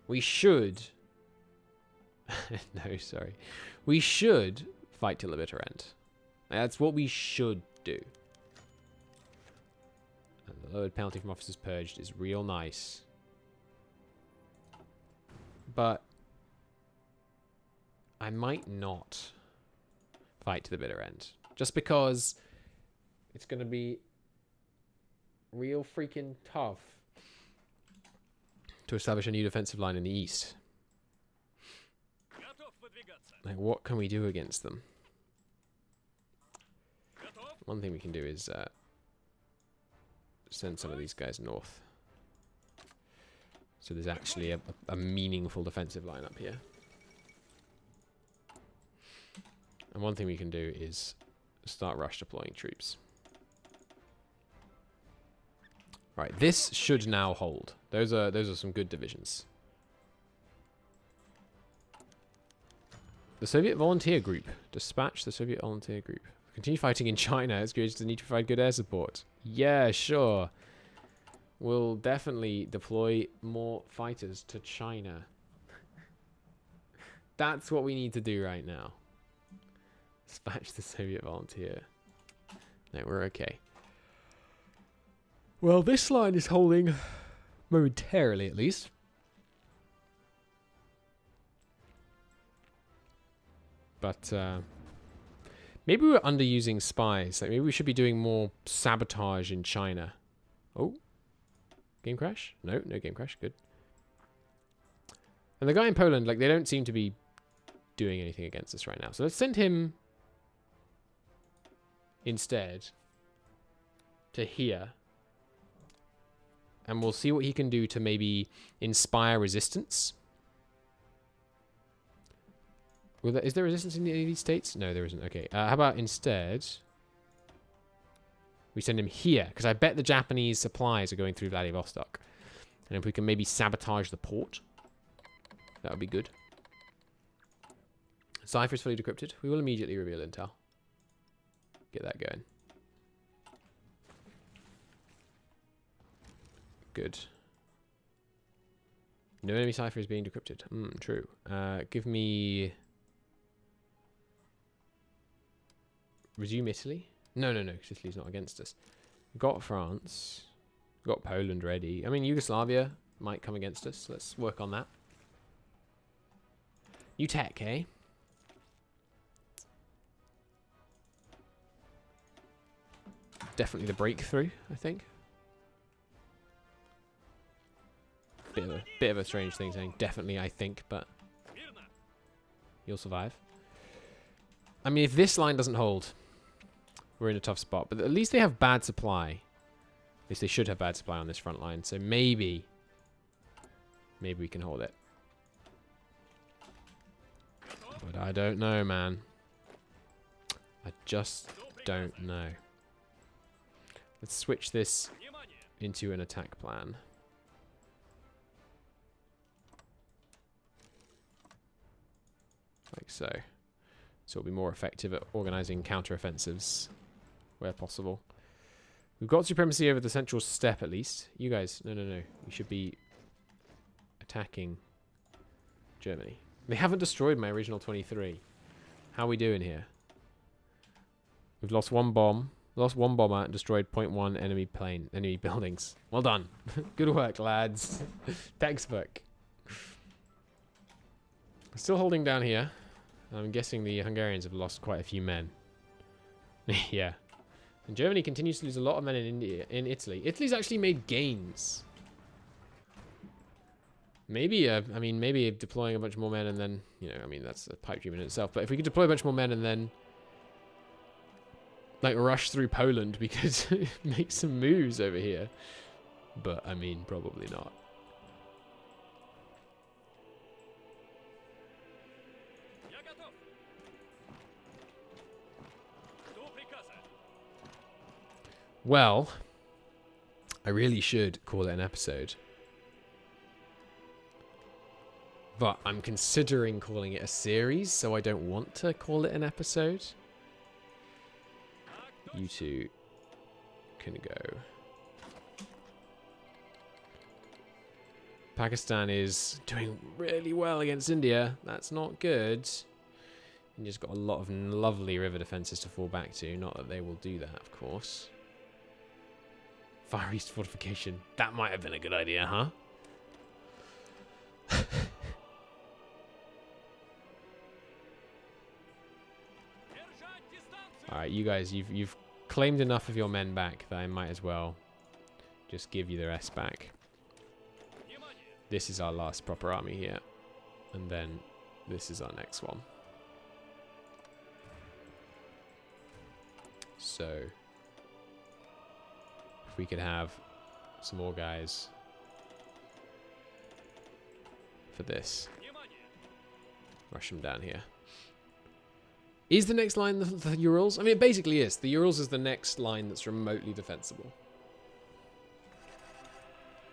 Speaker 1: we should. No, sorry. We should fight till the bitter end. That's what we should do. And the lowered penalty from officers purged is real nice. But I might not fight to the bitter end. Just because it's going to be real freaking tough to establish a new defensive line in the east. Like, what can we do against them? One thing we can do is send some of these guys north. So there's actually a meaningful defensive line up here. And one thing we can do is start rush deploying troops. Right, this should now hold. Those are some good divisions. The Soviet Volunteer Group. Dispatch the Soviet Volunteer Group. Continue fighting in China. It's created the need to provide good air support. Yeah, sure. We'll definitely deploy more fighters to China. That's what we need to do right now. Dispatch the Soviet Volunteer. No, we're okay. Well, this line is holding momentarily, at least. But maybe we're underusing spies. Like, maybe we should be doing more sabotage in China. Oh, game crash? No, no game crash. Good. And the guy in Poland, like, they don't seem to be doing anything against us right now. So let's send him instead to here. And we'll see what he can do to maybe inspire resistance. Is there resistance in any of these states? No, there isn't. Okay. How about instead we send him here? Because I bet the Japanese supplies are going through Vladivostok. And if we can maybe sabotage the port, that would be good. Cipher is fully decrypted. We will immediately reveal intel. Get that going. Good. No enemy cipher is being decrypted. True. Give me... Resume Italy? No, because Italy's not against us. Got France. Got Poland ready. I mean, Yugoslavia might come against us. Let's work on that. New tech, eh? Definitely the breakthrough, I think. Bit of a strange thing saying definitely, I think, but you'll survive. I mean, if this line doesn't hold, we're in a tough spot. But at least they have bad supply. At least they should have bad supply on this front line. So maybe we can hold it. But I don't know, man. I just don't know. Let's switch this into an attack plan. Like so. So it'll be more effective at organizing counter-offensives where possible. We've got supremacy over the central steppe at least. You guys, no. You should be attacking Germany. They haven't destroyed my original 23. How are we doing here? We've lost one bomb. Lost one bomber and destroyed 0.1 enemy buildings. Well done. Good work, lads. Textbook. Still holding down here. I'm guessing the Hungarians have lost quite a few men. Yeah. And Germany continues to lose a lot of men in Italy. Italy's actually made gains. Maybe, I mean, maybe deploying a bunch more men and then, you know, I mean, that's a pipe dream in itself. But if we could deploy a bunch more men and then, like, rush through Poland, we could make some moves over here. But, I mean, probably not. Well, I really should call it an episode. But I'm considering calling it a series, so I don't want to call it an episode. You two can go. Pakistan is doing really well against India. That's not good. India's got a lot of lovely river defenses to fall back to. Not that they will do that, of course. Far East fortification. That might have been a good idea, huh? Alright, you guys, you've claimed enough of your men back that I might as well just give you the rest back. This is our last proper army here. And then this is our next one. So, if we could have some more guys for this. Rush them down here. Is the next line the Urals? I mean, it basically is. The Urals is the next line that's remotely defensible.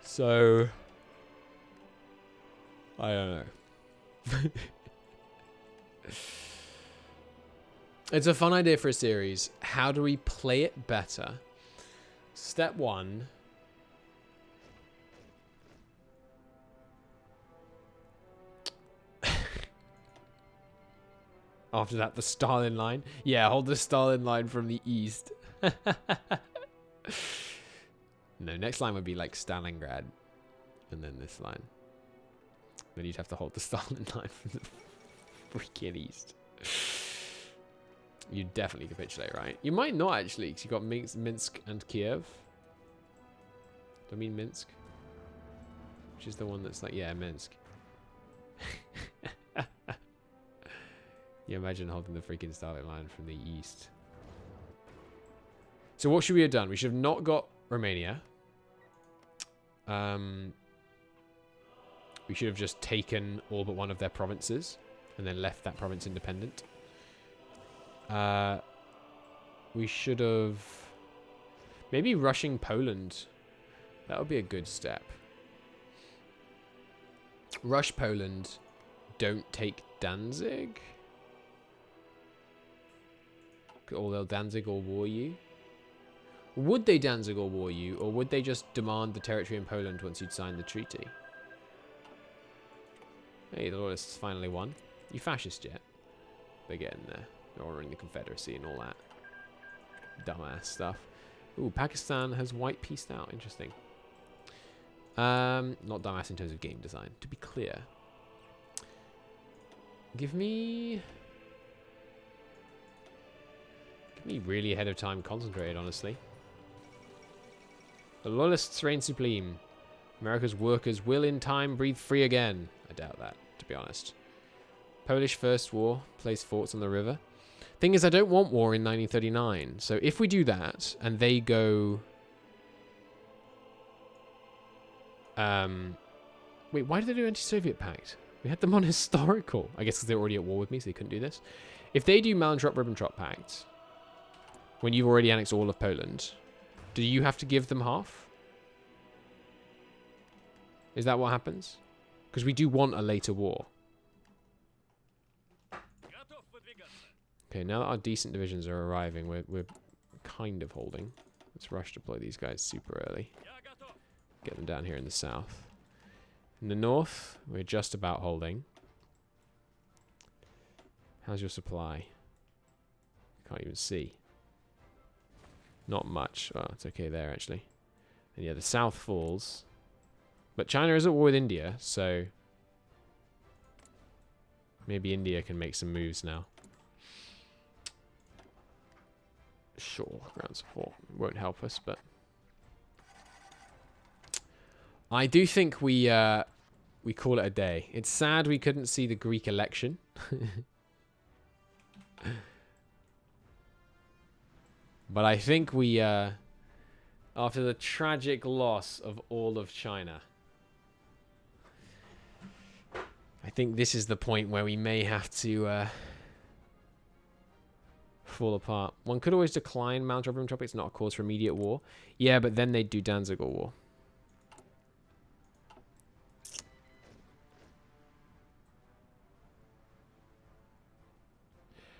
Speaker 1: So, I don't know. It's a fun idea for a series. How do we play it better? Step one. After that, the Stalin line. Yeah, hold the Stalin line from the east. No, next line would be like Stalingrad. And then this line. Then you'd have to hold the Stalin line from the freaking east. You definitely capitulate, right? You might not actually, because you've got Minsk and Kiev. Do I mean Minsk? Which is the one that's like, yeah, Minsk. You imagine holding the freaking Stalin line from the east. So what should we have done? We should have not got Romania. We should have just taken all but one of their provinces and then left that province independent. We should have maybe rushing Poland. That would be a good step. Rush Poland. Don't take Danzig. Or they'll Danzig or war you. Would they Danzig or war you, or would they just demand the territory in Poland once you'd signed the treaty? Hey, the Loyalists finally won. You fascist yet? They're getting there. They're ordering the Confederacy and all that dumbass stuff. Ooh, Pakistan has white pieced out. Interesting. Not dumbass in terms of game design, to be clear. Give me really ahead of time concentrated, honestly. The Loyalists reign supreme. America's workers will in time breathe free again. I doubt that, to be honest. Polish First War. Place forts on the river. Thing is, I don't want war in 1939. So if we do that, and they go... Wait, why did they do anti-Soviet pact? We had them on historical. I guess because they were already at war with me, so they couldn't do this. If they do Molotov-Ribbentrop pact, when you've already annexed all of Poland, do you have to give them half? Is that what happens? Because we do want a later war. Okay, now that our decent divisions are arriving, we're kind of holding. Let's rush deploy these guys super early. Get them down here in the south. In the north, we're just about holding. How's your supply? Can't even see. Not much. Oh, it's okay there, actually. And yeah, the south falls. But China is at war with India, so... maybe India can make some moves now. Sure, ground support won't help us, but... I do think we we call it a day. It's sad we couldn't see the Greek election. But I think we, after the tragic loss of all of China, I think this is the point where we may have to fall apart. One could always decline Molotov-Ribbentrop. It's not a cause for immediate war. Yeah, but then they'd do Danzig War.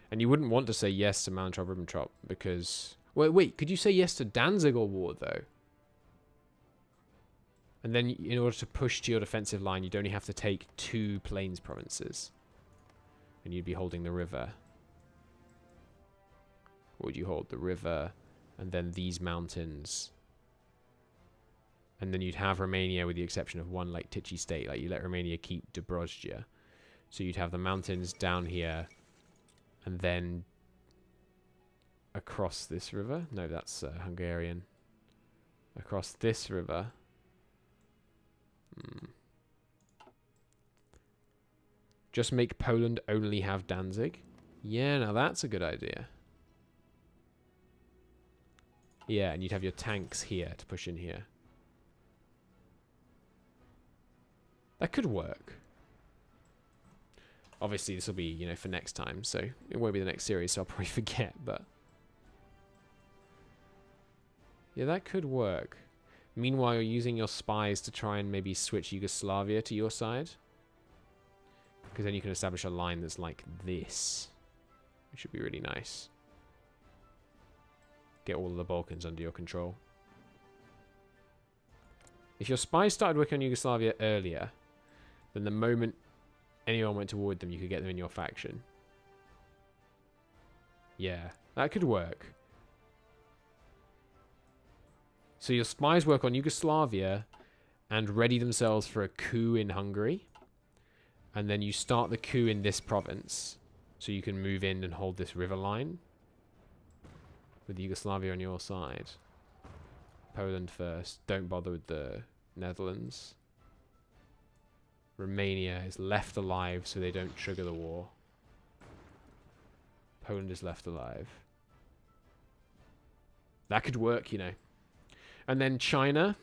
Speaker 1: And you wouldn't want to say yes to Molotov-Ribbentrop because... Wait, could you say yes to Danzig War, though? And then in order to push to your defensive line, you'd only have to take 2 plains provinces. And you'd be holding the river. Or would you hold the river and then these mountains? And then you'd have Romania with the exception of one like Tichy state. Like you let Romania keep Dobrogea. So you'd have the mountains down here and then across this river. No, that's Hungarian. Across this river. Just make Poland only have Danzig. Yeah, now that's a good idea. Yeah, and you'd have your tanks here to push in here. That could work. Obviously, this will be, you know, for next time, so it won't be the next series, so I'll probably forget, but... Yeah, that could work. Meanwhile, you're using your spies to try and maybe switch Yugoslavia to your side. Because then you can establish a line that's like this. Which should be really nice. Get all of the Balkans under your control. If your spies started working on Yugoslavia earlier, then the moment anyone went toward them, you could get them in your faction. Yeah, that could work. So your spies work on Yugoslavia and ready themselves for a coup in Hungary. And then you start the coup in this province. So you can move in and hold this river line. With Yugoslavia on your side. Poland first. Don't bother with the Netherlands. Romania is left alive so they don't trigger the war. Poland is left alive. That could work, you know. And then China.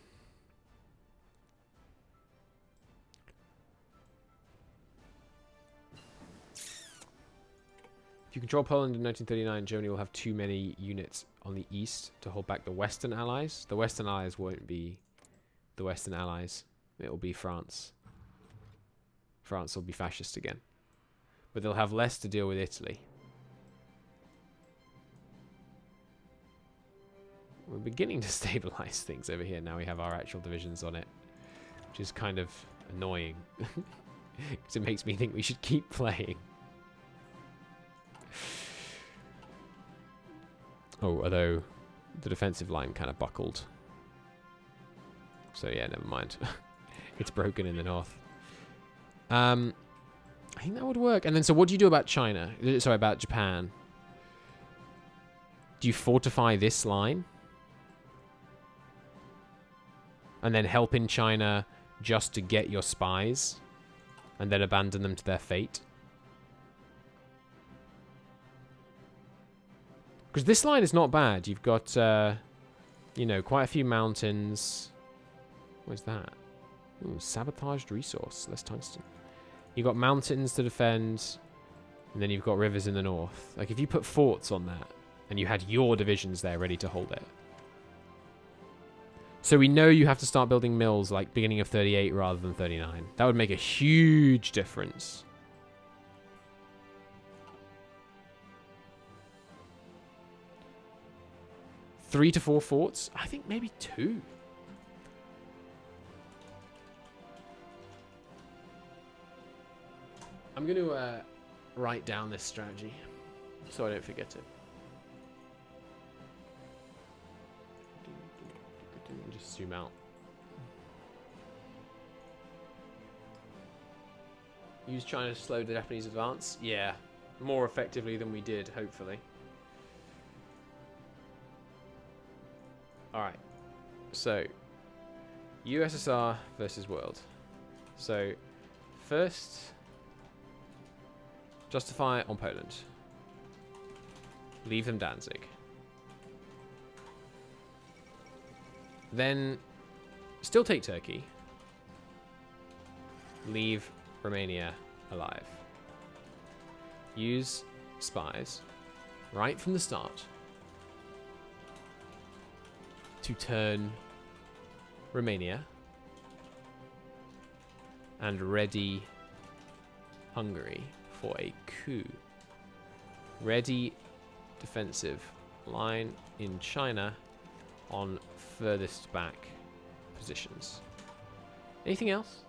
Speaker 1: If you control Poland in 1939, Germany will have too many units on the east to hold back the Western Allies. The Western Allies won't be the Western Allies. It will be France. France will be fascist again. But they'll have less to deal with Italy. We're beginning to stabilize things over here. Now we have our actual divisions on it. Which is kind of annoying. Because it makes me think we should keep playing. Oh, although the defensive line kind of buckled. So yeah, never mind. It's broken in the north. I think that would work. And then, so what do you do about China? Sorry, about Japan. Do you fortify this line? And then help in China just to get your spies? And then abandon them to their fate? Because this line is not bad. You've got, you know, quite a few mountains. Where's that? Ooh, sabotaged resource. Less tungsten. You've got mountains to defend. And then you've got rivers in the north. Like, if you put forts on that, and you had your divisions there ready to hold it. So we know you have to start building mills, like, beginning of 38 rather than 39. That would make a huge difference. Three to 4 forts? I think maybe 2. I'm going to write down this strategy so I don't forget it. Just zoom out. Use China to slow the Japanese advance? Yeah, more effectively than we did, hopefully. Alright, so USSR versus world. So first, justify on Poland. Leave them Danzig. Then, still take Turkey. Leave Romania alive. Use spies right from the start to turn Romania and ready Hungary for a coup. Ready defensive line in China on furthest back positions. Anything else?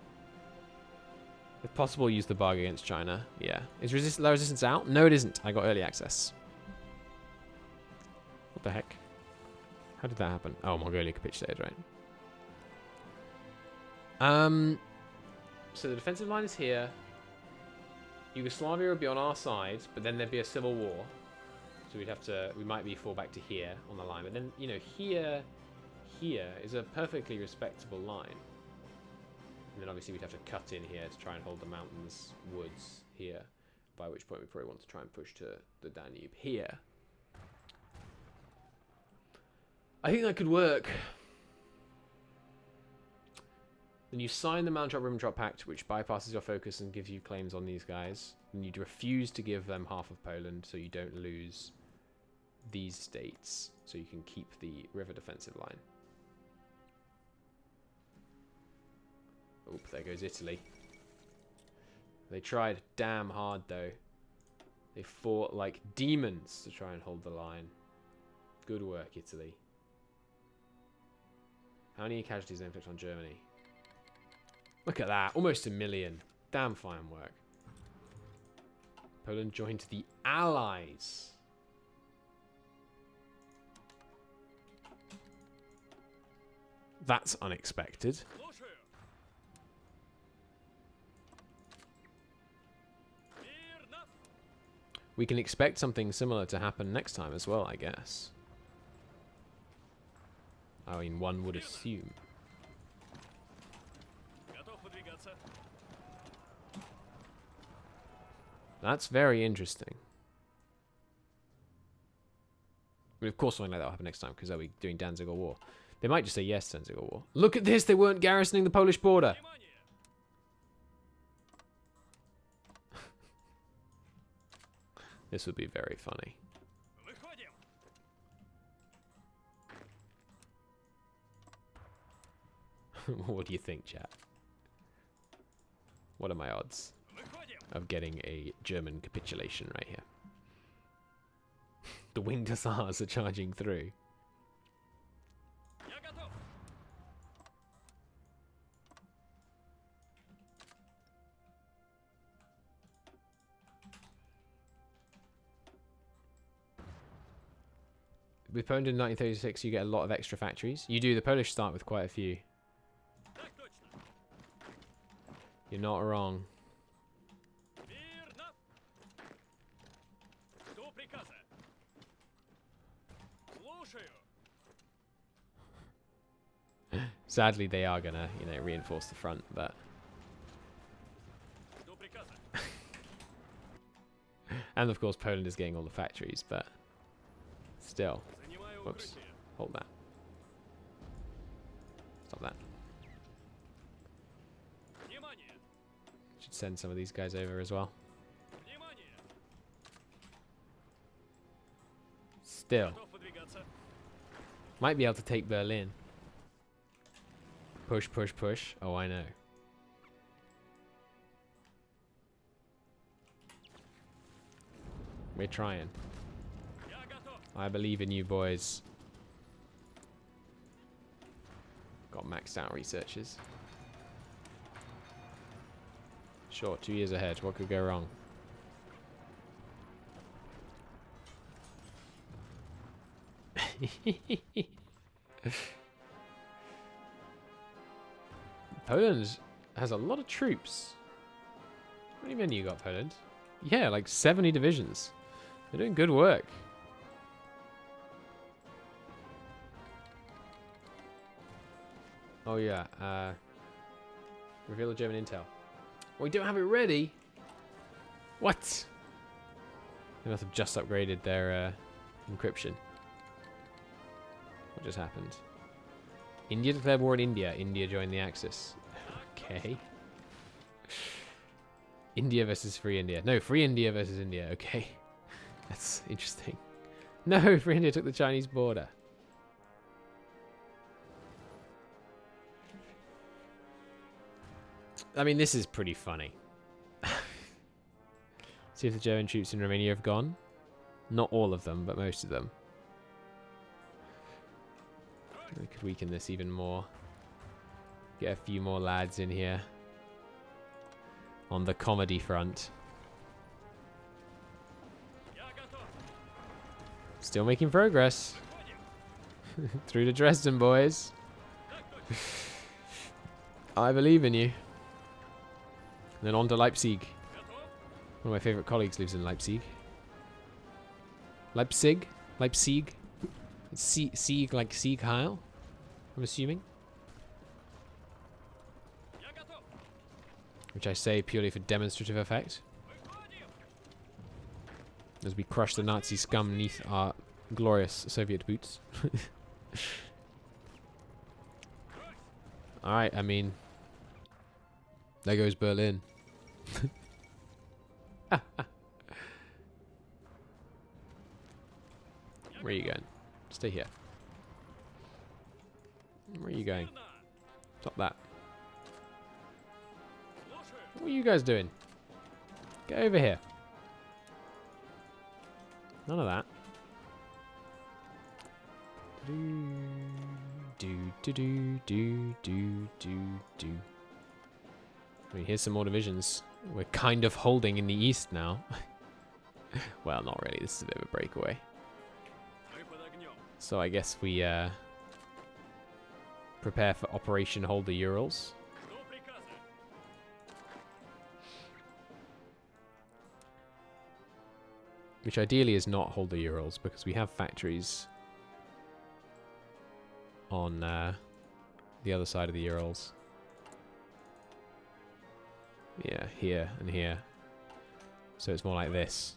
Speaker 1: If possible, use the bug against China. Yeah. Is low resistance out? No, it isn't. I got early access. What the heck? How did that happen? Oh, Mongolia capitulated, right? So the defensive line is here. Yugoslavia would be on our side, but then there'd be a civil war. So we might be fall back to here on the line. But then, you know, here is a perfectly respectable line. And then obviously we'd have to cut in here to try and hold the mountains, woods here. By which point we probably want to try and push to the Danube here. I think that could work. Then you sign the Molotov-Ribbentrop Pact, which bypasses your focus and gives you claims on these guys. And you refuse to give them half of Poland, so you don't lose these states. So you can keep the river defensive line. Oop, there goes Italy. They tried damn hard, though. They fought like demons to try and hold the line. Good work, Italy. How many casualties they inflict on Germany? Look at that. Almost 1 million. Damn fine work. Poland joined the Allies. That's unexpected. We can expect something similar to happen next time as well, I guess. I mean, one would assume. That's very interesting. I mean, of course something like that will happen next time, because they'll be doing Danzig War. They might just say yes to Danzig War. Look at this! They weren't garrisoning the Polish border! This would be very funny. What do you think, chat? What are my odds of getting a German capitulation right here? The winged hussars are charging through. With Poland in 1936, you get a lot of extra factories. You do. The Polish start with quite a few. You're not wrong. Sadly, they are gonna, you know, reinforce the front, but and of course Poland is getting all the factories, but still. Whoops. Hold that. Stop that. Should send some of these guys over as well. Still. Might be able to take Berlin. Push, push, push. Oh, I know. We're trying. I believe in you, boys. Got maxed out researchers. Sure, 2 years ahead. What could go wrong? Poland has a lot of troops. How many men you got, Poland? Yeah, like 70 divisions. They're doing good work. Oh yeah, reveal the German intel. We don't have it ready? What? They must have just upgraded their encryption. What just happened? India declared war on India. India joined the Axis. Okay. India versus Free India. No, Free India versus India. Okay. That's interesting. No, Free India took the Chinese border. I mean, this is pretty funny. See if the German troops in Romania have gone. Not all of them, but most of them. We could weaken this even more. Get a few more lads in here. On the comedy front. Still making progress. Through to Dresden, boys. I believe in you. And then on to Leipzig. One of my favourite colleagues lives in Leipzig. Leipzig? Leipzig? Sieg like Sieg Heil? I'm assuming. Which I say purely for demonstrative effect. As we crush the Nazi scum beneath our glorious Soviet boots. Alright, I mean... There goes Berlin. Where are you going? Stay here. Where are you going? Stop that. What are you guys doing? Get over here. None of that. I mean, here's some more divisions. We're kind of holding in the east now. Well, not really. This is a bit of a breakaway. So I guess we prepare for Operation Hold the Urals. Which ideally is not Hold the Urals, because we have factories on the other side of the Urals. Yeah, here and here. So it's more like this.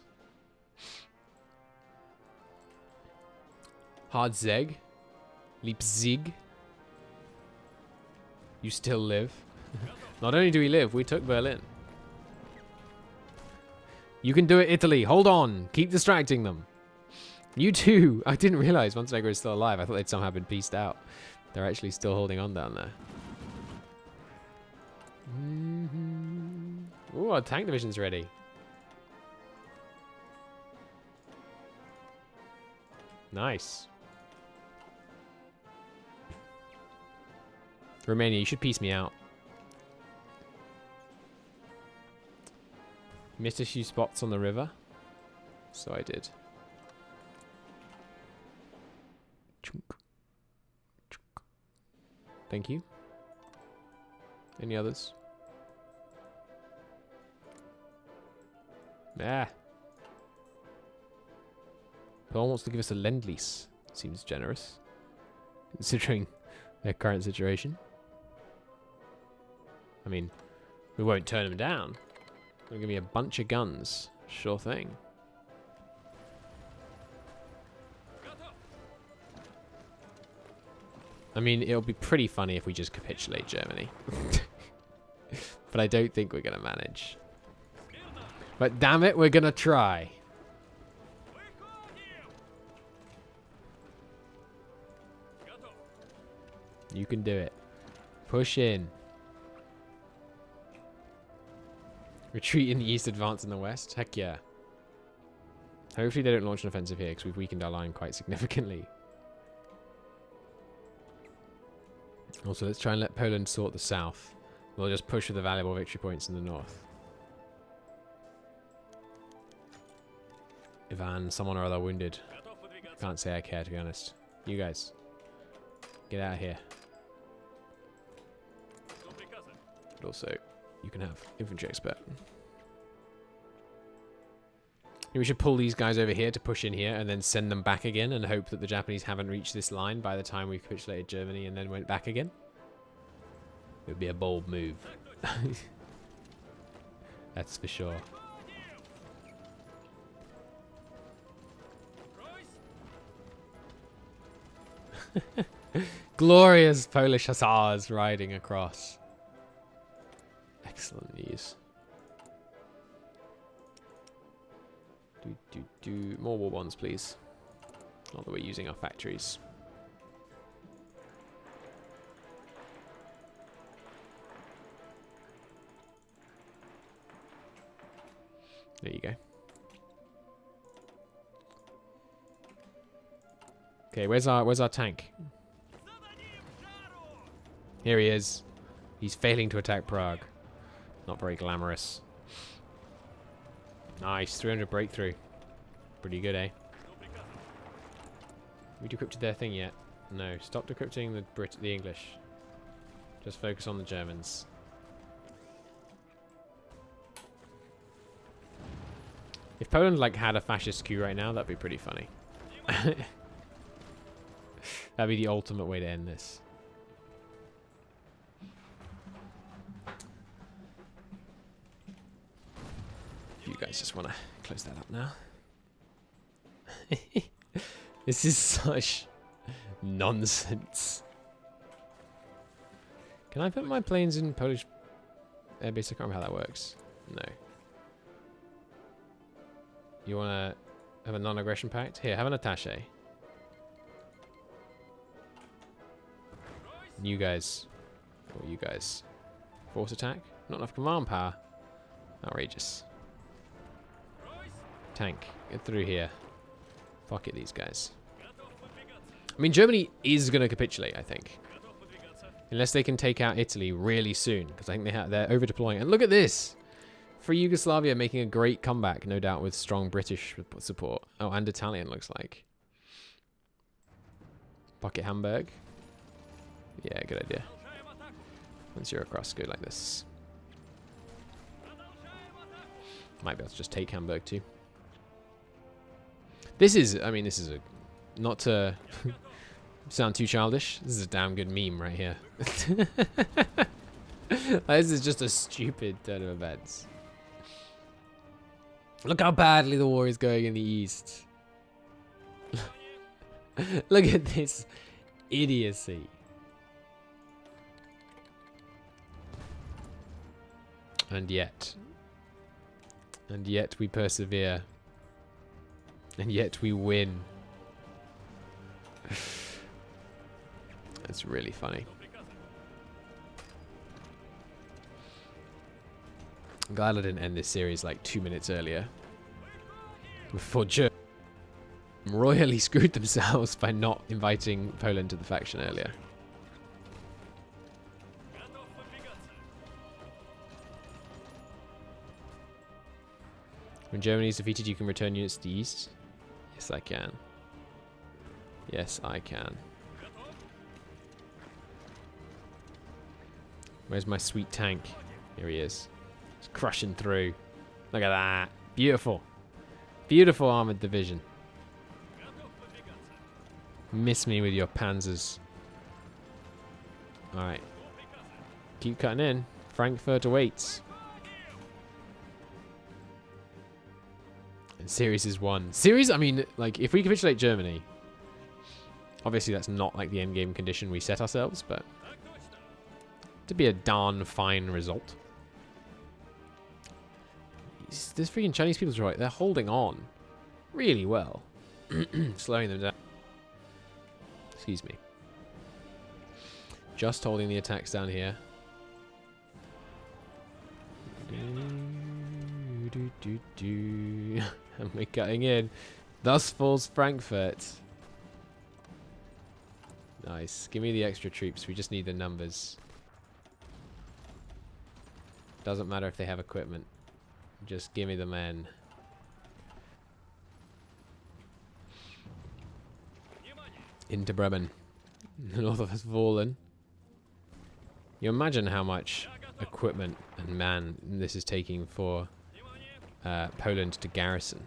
Speaker 1: Hardzeg. Leipzig. You still live. Not only do we live, we took Berlin. You can do it, Italy. Hold on. Keep distracting them. You too. I didn't realize Montenegro is still alive. I thought they'd somehow been pieced out. They're actually still holding on down there. Ooh, our tank division's ready. Nice. Romania, you should piece me out. Missed a few spots on the river. So I did. Chunk. Chunk. Thank you. Any others? Ah. Poland wants to give us a lend-lease. Seems generous. Considering their current situation. I mean, we won't turn them down. They'll give me a bunch of guns. Sure thing. I mean, it'll be pretty funny if we just capitulate Germany. But I don't think we're going to manage. But damn it, we're going to try. You can do it. Push in. Retreat in the east, advance in the west. Heck yeah. Hopefully they don't launch an offensive here because we've weakened our line quite significantly. Also, let's try and let Poland sort the south. We'll just push for the valuable victory points in the north. Ivan, someone or other wounded. Can't say I care, to be honest. You guys. Get out of here. But also, you can have infantry expert. Maybe we should pull these guys over here to push in here and then send them back again and hope that the Japanese haven't reached this line by the time we capitulated Germany and then went back again. It would be a bold move. That's for sure. Glorious Polish hussars riding across. Excellent news. More war bonds, please. Not that we're using our factories. There you go. Okay, where's our tank? Here he is. He's failing to attack Prague. Not very glamorous. Nice, 300 breakthrough. Pretty good, eh? We decrypted their thing yet? No, stop decrypting the English. Just focus on the Germans. If Poland like had a fascist coup right now, that'd be pretty funny. That'd be the ultimate way to end this. You guys just want to close that up now. This is such nonsense. Can I put my planes in Polish airbase? I can't remember how that works. No. You want to have a non-aggression pact? Here, have an attaché. You guys. Or you guys. Force attack? Not enough command power. Outrageous. Tank. Get through here. Fuck it, these guys. I mean, Germany is going to capitulate, I think. Unless they can take out Italy really soon. Because I think they're over-deploying. And look at this! Free Yugoslavia making a great comeback, no doubt with strong British support. Oh, and Italian, looks like. Pocket Hamburg. Yeah, good idea. Once you're across, go like this. Might be able to just take Hamburg too. This is, I mean, this is a, not to sound too childish, this is a damn good meme right here. This is just a stupid turn of events. Look how badly the war is going in the east. Look at this idiocy. And yet we persevere. And yet we win. That's really funny. I'm glad I didn't end this series like 2 minutes earlier. Before Germany royally screwed themselves by not inviting Poland to the faction earlier. When Germany is defeated, you can return units to the east. Yes, I can. Yes, I can. Where's my sweet tank? Here he is. He's crushing through. Look at that. Beautiful. Beautiful armored division. Miss me with your panzers. Alright. Keep cutting in. Frankfurt awaits. And series is won. Series, I mean, like, if we capitulate Germany, obviously that's not like the end game condition we set ourselves, but to be a darn fine result. This freaking Chinese people's right. They're holding on really well. Slowing them down. Excuse me. Just holding the attacks down here. And we're cutting in. Thus falls Frankfurt. Nice. Give me the extra troops. We just need the numbers. Doesn't matter if they have equipment. Just give me the men. Into Bremen. North of Westfalen. You imagine how much equipment and man this is taking for Poland to garrison.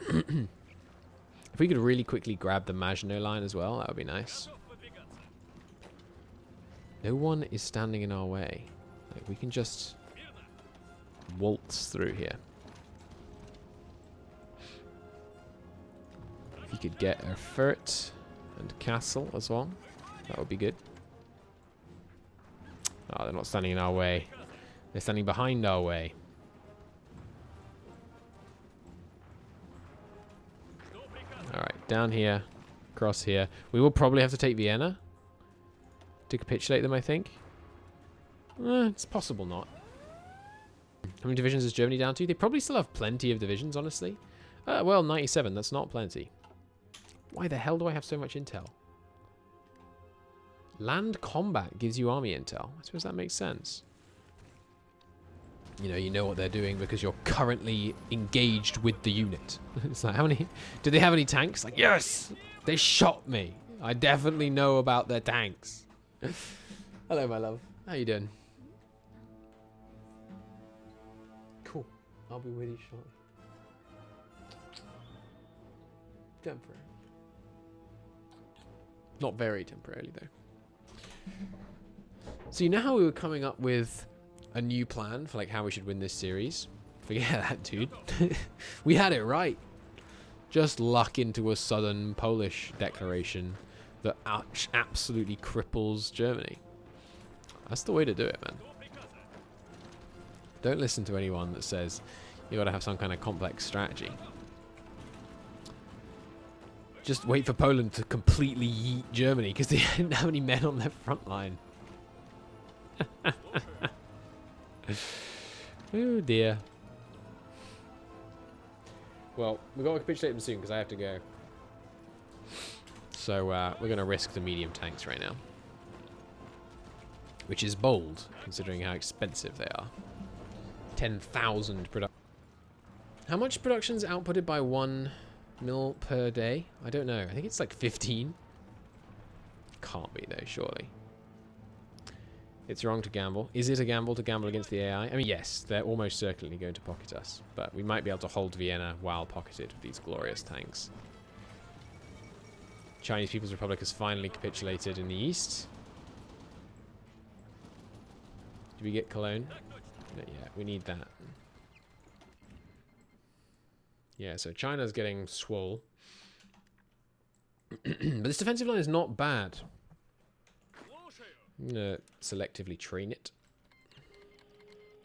Speaker 1: If we could really quickly grab the Maginot Line as well, that would be nice. No one is standing in our way. Like, we can just waltz through here. If you could get a fort and castle as well, that would be good. Oh, they're not standing in our way. They're standing behind our way. Alright, down here, across here. We will probably have to take Vienna to capitulate them, I think. It's possible not. How many divisions is Germany down to? They probably still have plenty of divisions, honestly. Well, 97, that's not plenty. Why the hell do I have so much intel? Land combat gives you army intel. I suppose that makes sense. You know what they're doing because you're currently engaged with the unit. It's like, how many... Do they have any tanks? Like, yes! They shot me. I definitely know about their tanks. Hello, my love. How you doing? Cool. I'll be with you shortly. Temporary. Not very temporarily, though. So you know how we were coming up with a new plan for like how we should win this series? Forget that, dude. We had it right. Just luck into a southern Polish declaration that absolutely cripples Germany. That's the way to do it, man. Don't listen to anyone that says you got to have some kind of complex strategy. Just wait for Poland to completely yeet Germany because they didn't have any men on their front line. Oh dear. Well, we've got to capitulate them soon because I have to go. So we're going to risk the medium tanks right now. Which is bold, considering how expensive they are. 10,000 production. How much production is outputted by 1 mil per day? I don't know. I think it's like 15. Can't be though, surely. It's wrong to gamble. Is it a gamble to gamble against the AI? I mean, yes, they're almost certainly going to pocket us. But we might be able to hold Vienna while pocketed with these glorious tanks. Chinese People's Republic has finally capitulated in the east. Did we get Cologne? Not yet. We need that. Yeah, so China's getting swole. But this defensive line is not bad. I'm going to selectively train it.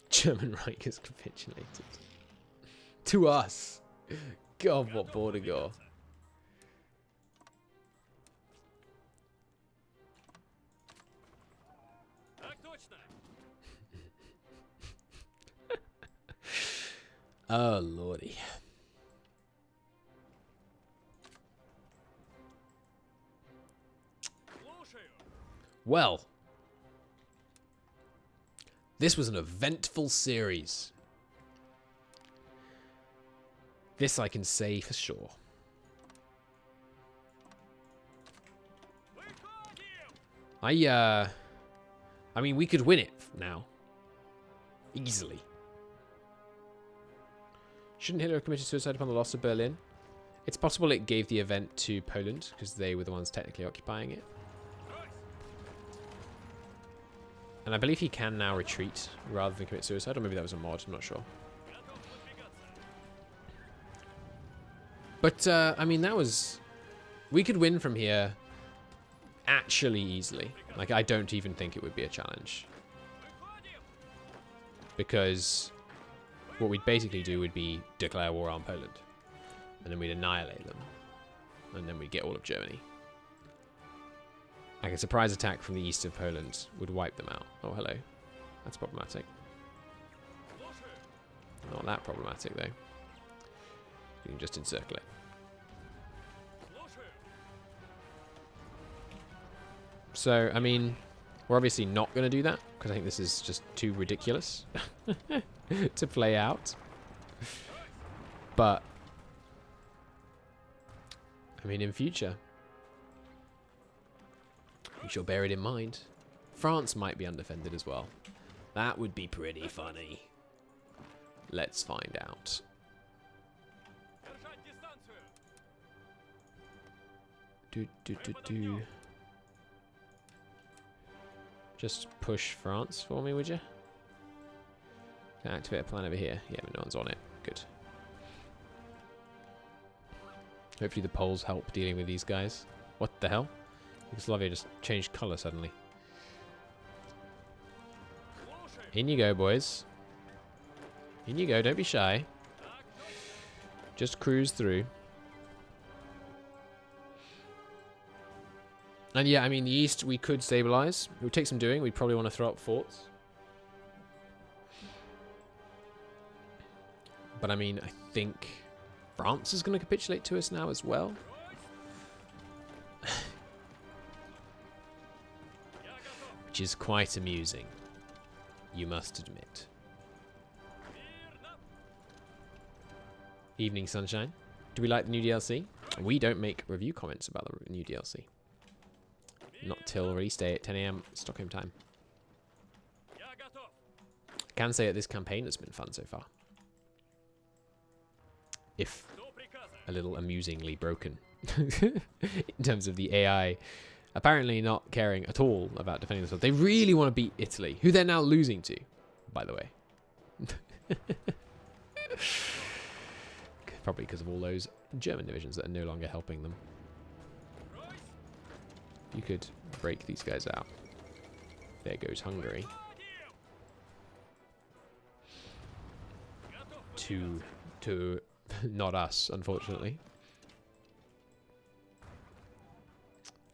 Speaker 1: German Reich has capitulated. To us. God, what border gore. Oh, lordy. Well, this was an eventful series. This I can say for sure. I mean, we could win it now. Easily. Shouldn't Hitler have committed suicide upon the loss of Berlin? It's possible it gave the event to Poland, because they were the ones technically occupying it. And I believe he can now retreat rather than commit suicide, or maybe that was a mod, I'm not sure. But, I mean, that was... We could win from here actually easily. Like, I don't even think it would be a challenge. Because what we'd basically do would be declare war on Poland. And then we'd annihilate them. And then we'd get all of Germany. Like a surprise attack from the east of Poland would wipe them out. Oh, hello. That's problematic. Not that problematic, though. You can just encircle it. So, I mean, we're obviously not going to do that, because I think this is just too ridiculous to play out. But, I mean, in future, we shall bear it in mind. France might be undefended as well. That would be pretty funny. Let's find out. Just push France for me, would you? Can I activate a plan over here? Yeah, but no one's on it. Good. Hopefully the poles help dealing with these guys. What the hell? Yugoslavia just changed colour suddenly. In you go, boys. In you go, don't be shy. Just cruise through. And yeah, I mean, the east we could stabilise. It would take some doing. We'd probably want to throw up forts. But I mean, I think France is going to capitulate to us now as well. Which is quite amusing, you must admit. Evening sunshine. Do we like the new DLC? We don't make review comments about the new DLC. Not till release day at 10 AM Stockholm time. I can say that this campaign has been fun so far. If a little amusingly broken. In terms of the AI apparently not caring at all about defending themselves. They really want to beat Italy, who they're now losing to, by the way. Probably because of all those German divisions that are no longer helping them. You could break these guys out. There goes Hungary. To not us, unfortunately.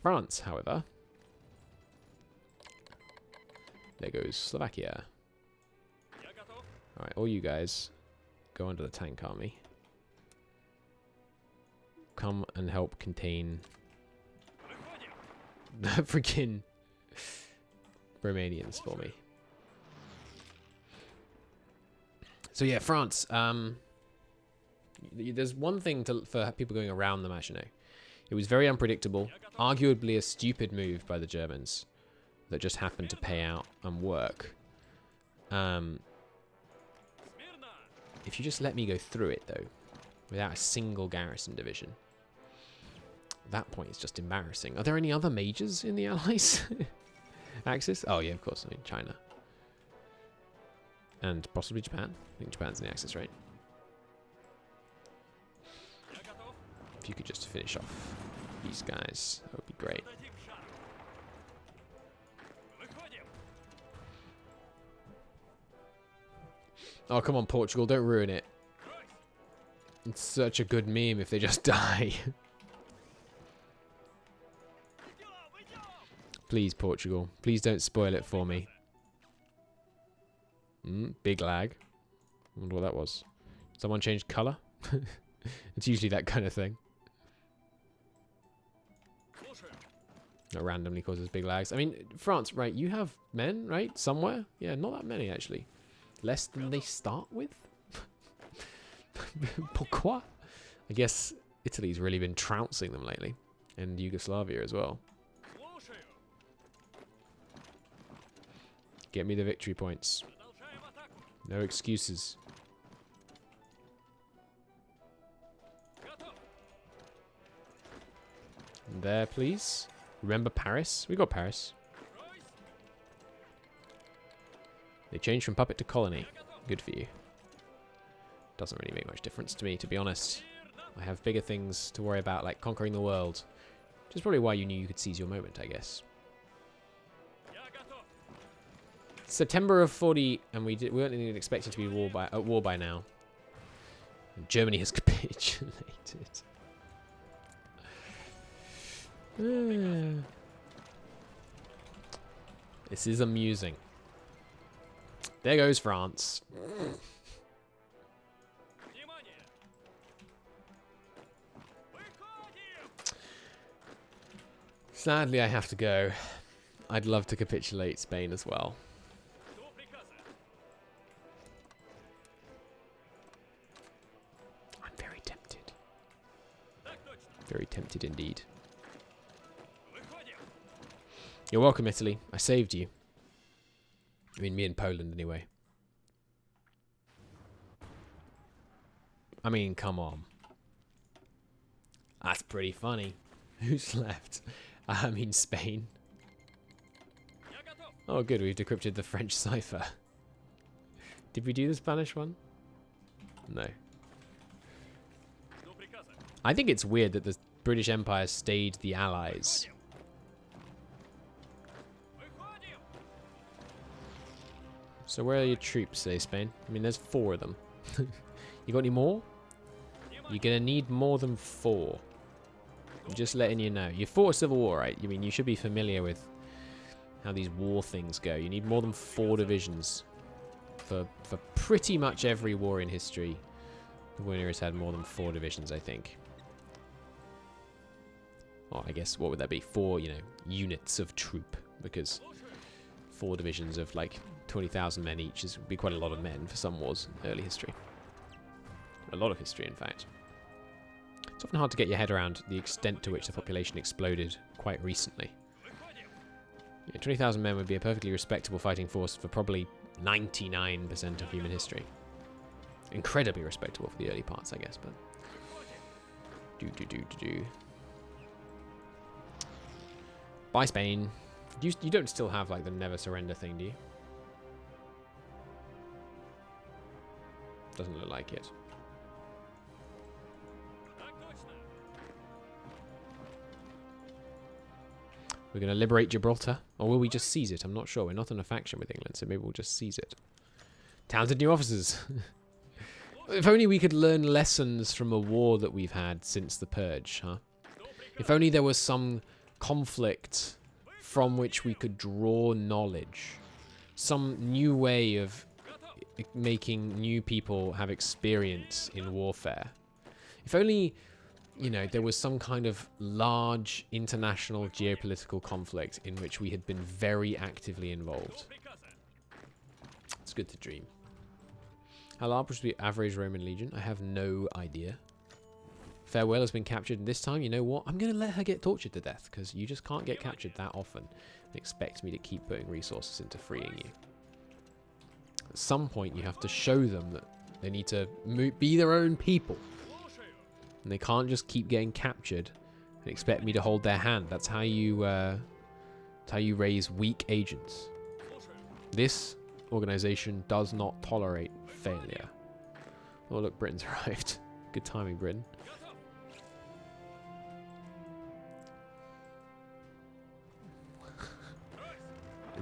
Speaker 1: France, however. There goes Slovakia. Alright, all you guys go under the tank army. Come and help contain the freaking Romanians for me. So yeah, France. There's one thing for people going around the Maginot. It was very unpredictable, arguably a stupid move by the Germans that just happened to pay out and work. If you just let me go through it, though, without a single garrison division, at that point it's just embarrassing. Are there any other majors in the Allies? Axis? Oh, yeah, of course. I mean, China. And possibly Japan. I think Japan's in the Axis, right? If you could just finish off these guys, that would be great. Oh, come on, Portugal, don't ruin it. It's such a good meme if they just die. Please, Portugal, please don't spoil it for me. Big lag. I wonder what that was. Someone changed colour? It's usually that kind of thing. That randomly causes big lags. I mean, France, right, you have men, right, somewhere? Yeah, not that many, actually. Less than they start with? Pourquoi? I guess Italy's really been trouncing them lately. And Yugoslavia as well. Get me the victory points. No excuses. There, please. Remember Paris? We got Paris. They changed from puppet to colony. Good for you. Doesn't really make much difference to me, to be honest. I have bigger things to worry about, like conquering the world. Which is probably why you knew you could seize your moment, I guess. September of 40, and we weren't even expecting to be at war by now. And Germany has capitulated. This is amusing. There goes France. Sadly, I have to go. I'd love to capitulate Spain as well. I'm very tempted. Very tempted indeed. You're welcome, Italy. I saved you. I mean, me and Poland, anyway. I mean, come on. That's pretty funny. Who's left? I mean, Spain. Oh, good. We've decrypted the French cipher. Did we do the Spanish one? No. I think it's weird that the British Empire stayed the Allies. So where are your troops, say, Spain? I mean, there's 4 of them. You got any more? You're going to need more than 4. I'm just letting you know. You fought a civil war, right? I mean, you should be familiar with how these war things go. You need more than 4 divisions for pretty much every war in history. The winner has had more than 4 divisions, I think. Or I guess, what would that be? 4, you know, units of troop. Because 4 divisions of, like, 20,000 men each would be quite a lot of men for some wars in early history. A lot of history, in fact. It's often hard to get your head around the extent to which the population exploded quite recently. Yeah, 20,000 men would be a perfectly respectable fighting force for probably 99% of human history. Incredibly respectable for the early parts, I guess, but... Bye, Spain. You don't still have, like, the never surrender thing, do you? Doesn't look like it. We're going to liberate Gibraltar. Or will we just seize it? I'm not sure. We're not in a faction with England, so maybe we'll just seize it. Talented new officers. If only we could learn lessons from a war that we've had since the Purge, huh? If only there was some conflict from which we could draw knowledge. Some new way of making new people have experience in warfare. If only... you know, there was some kind of large international geopolitical conflict in which we had been very actively involved. It's good to dream. How large was the average Roman legion? I have no idea. Farewell has been captured, and this time, you know what? I'm going to let her get tortured to death, because you just can't get captured that often and expect me to keep putting resources into freeing you. At some point, you have to show them that they need to be their own people. And they can't just keep getting captured and expect me to hold their hand. That's how you raise weak agents. This organization does not tolerate failure. Oh, look, Britain's arrived. Good timing, Britain.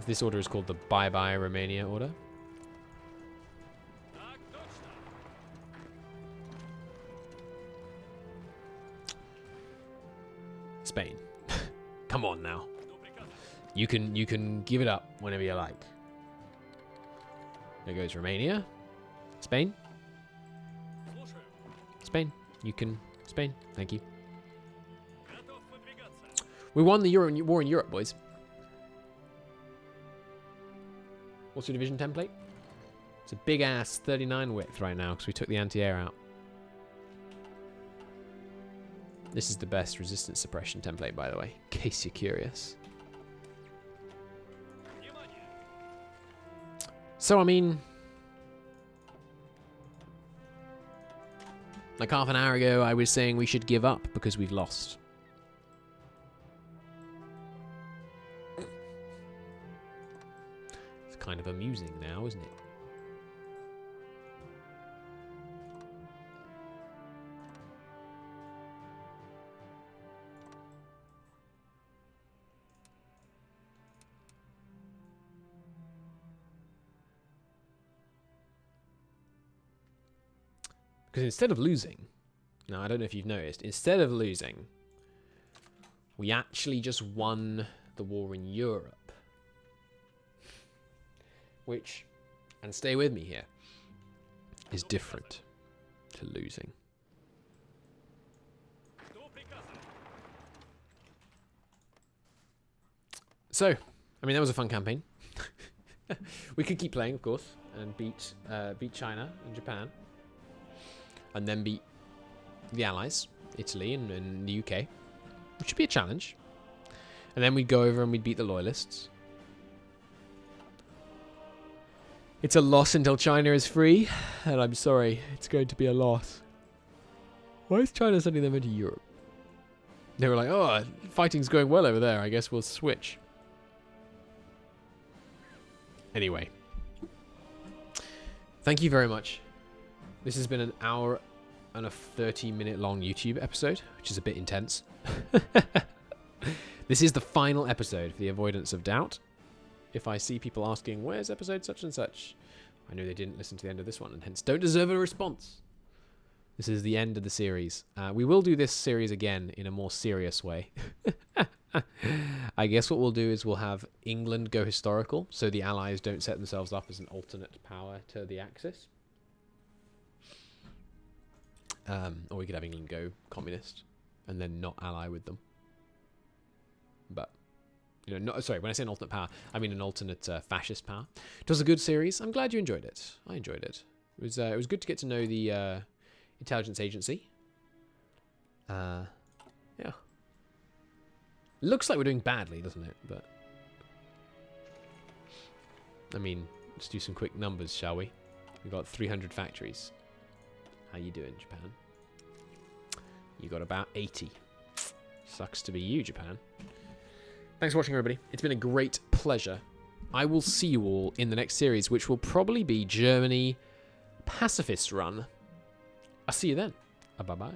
Speaker 1: This order is called the Bye-Bye Romania Order. Spain. Come on now. You can give it up whenever you like. There goes Romania. Spain. Spain. You can... Spain. Thank you. We won the war in Europe, boys. What's your division template? It's a big-ass 39 width right now because we took the anti-air out. This is the best resistance suppression template, by the way, in case you're curious. So, I mean... like half an hour ago, I was saying we should give up because we've lost. It's kind of amusing now, isn't it? Because instead of losing, now I don't know if you've noticed, instead of losing, we actually just won the war in Europe. Which, and stay with me here, is different to losing. So, I mean, that was a fun campaign. We could keep playing, of course, and beat China and Japan. And then beat the Allies, Italy and the UK, which should be a challenge. And then we'd go over and we'd beat the Loyalists. It's a loss until China is free, and I'm sorry, it's going to be a loss. Why is China sending them into Europe? They were like, oh, fighting's going well over there, I guess we'll switch. Thank you very much. This has been an hour and a 30-minute long YouTube episode, which is a bit intense. This is the final episode for the avoidance of doubt. If I see people asking, where's episode such and such? I know they didn't listen to the end of this one and hence don't deserve a response. This is the end of the series. We will do this series again in a more serious way. I guess what we'll do is we'll have England go historical, so the Allies don't set themselves up as an alternate power to the Axis. Or we could have England go communist and then not ally with them. But, you know, sorry, when I say an alternate power, I mean an alternate fascist power. It was a good series. I'm glad you enjoyed it. I enjoyed it. It was good to get to know the intelligence agency. Yeah. Looks like we're doing badly, doesn't it? But I mean, let's do some quick numbers, shall we? We've got 300 factories. How you doing, Japan? You got about 80. Sucks to be you, Japan. Thanks for watching, everybody. It's been a great pleasure. I will see you all in the next series, which will probably be Germany Pacifist Run. I'll see you then. Bye-bye.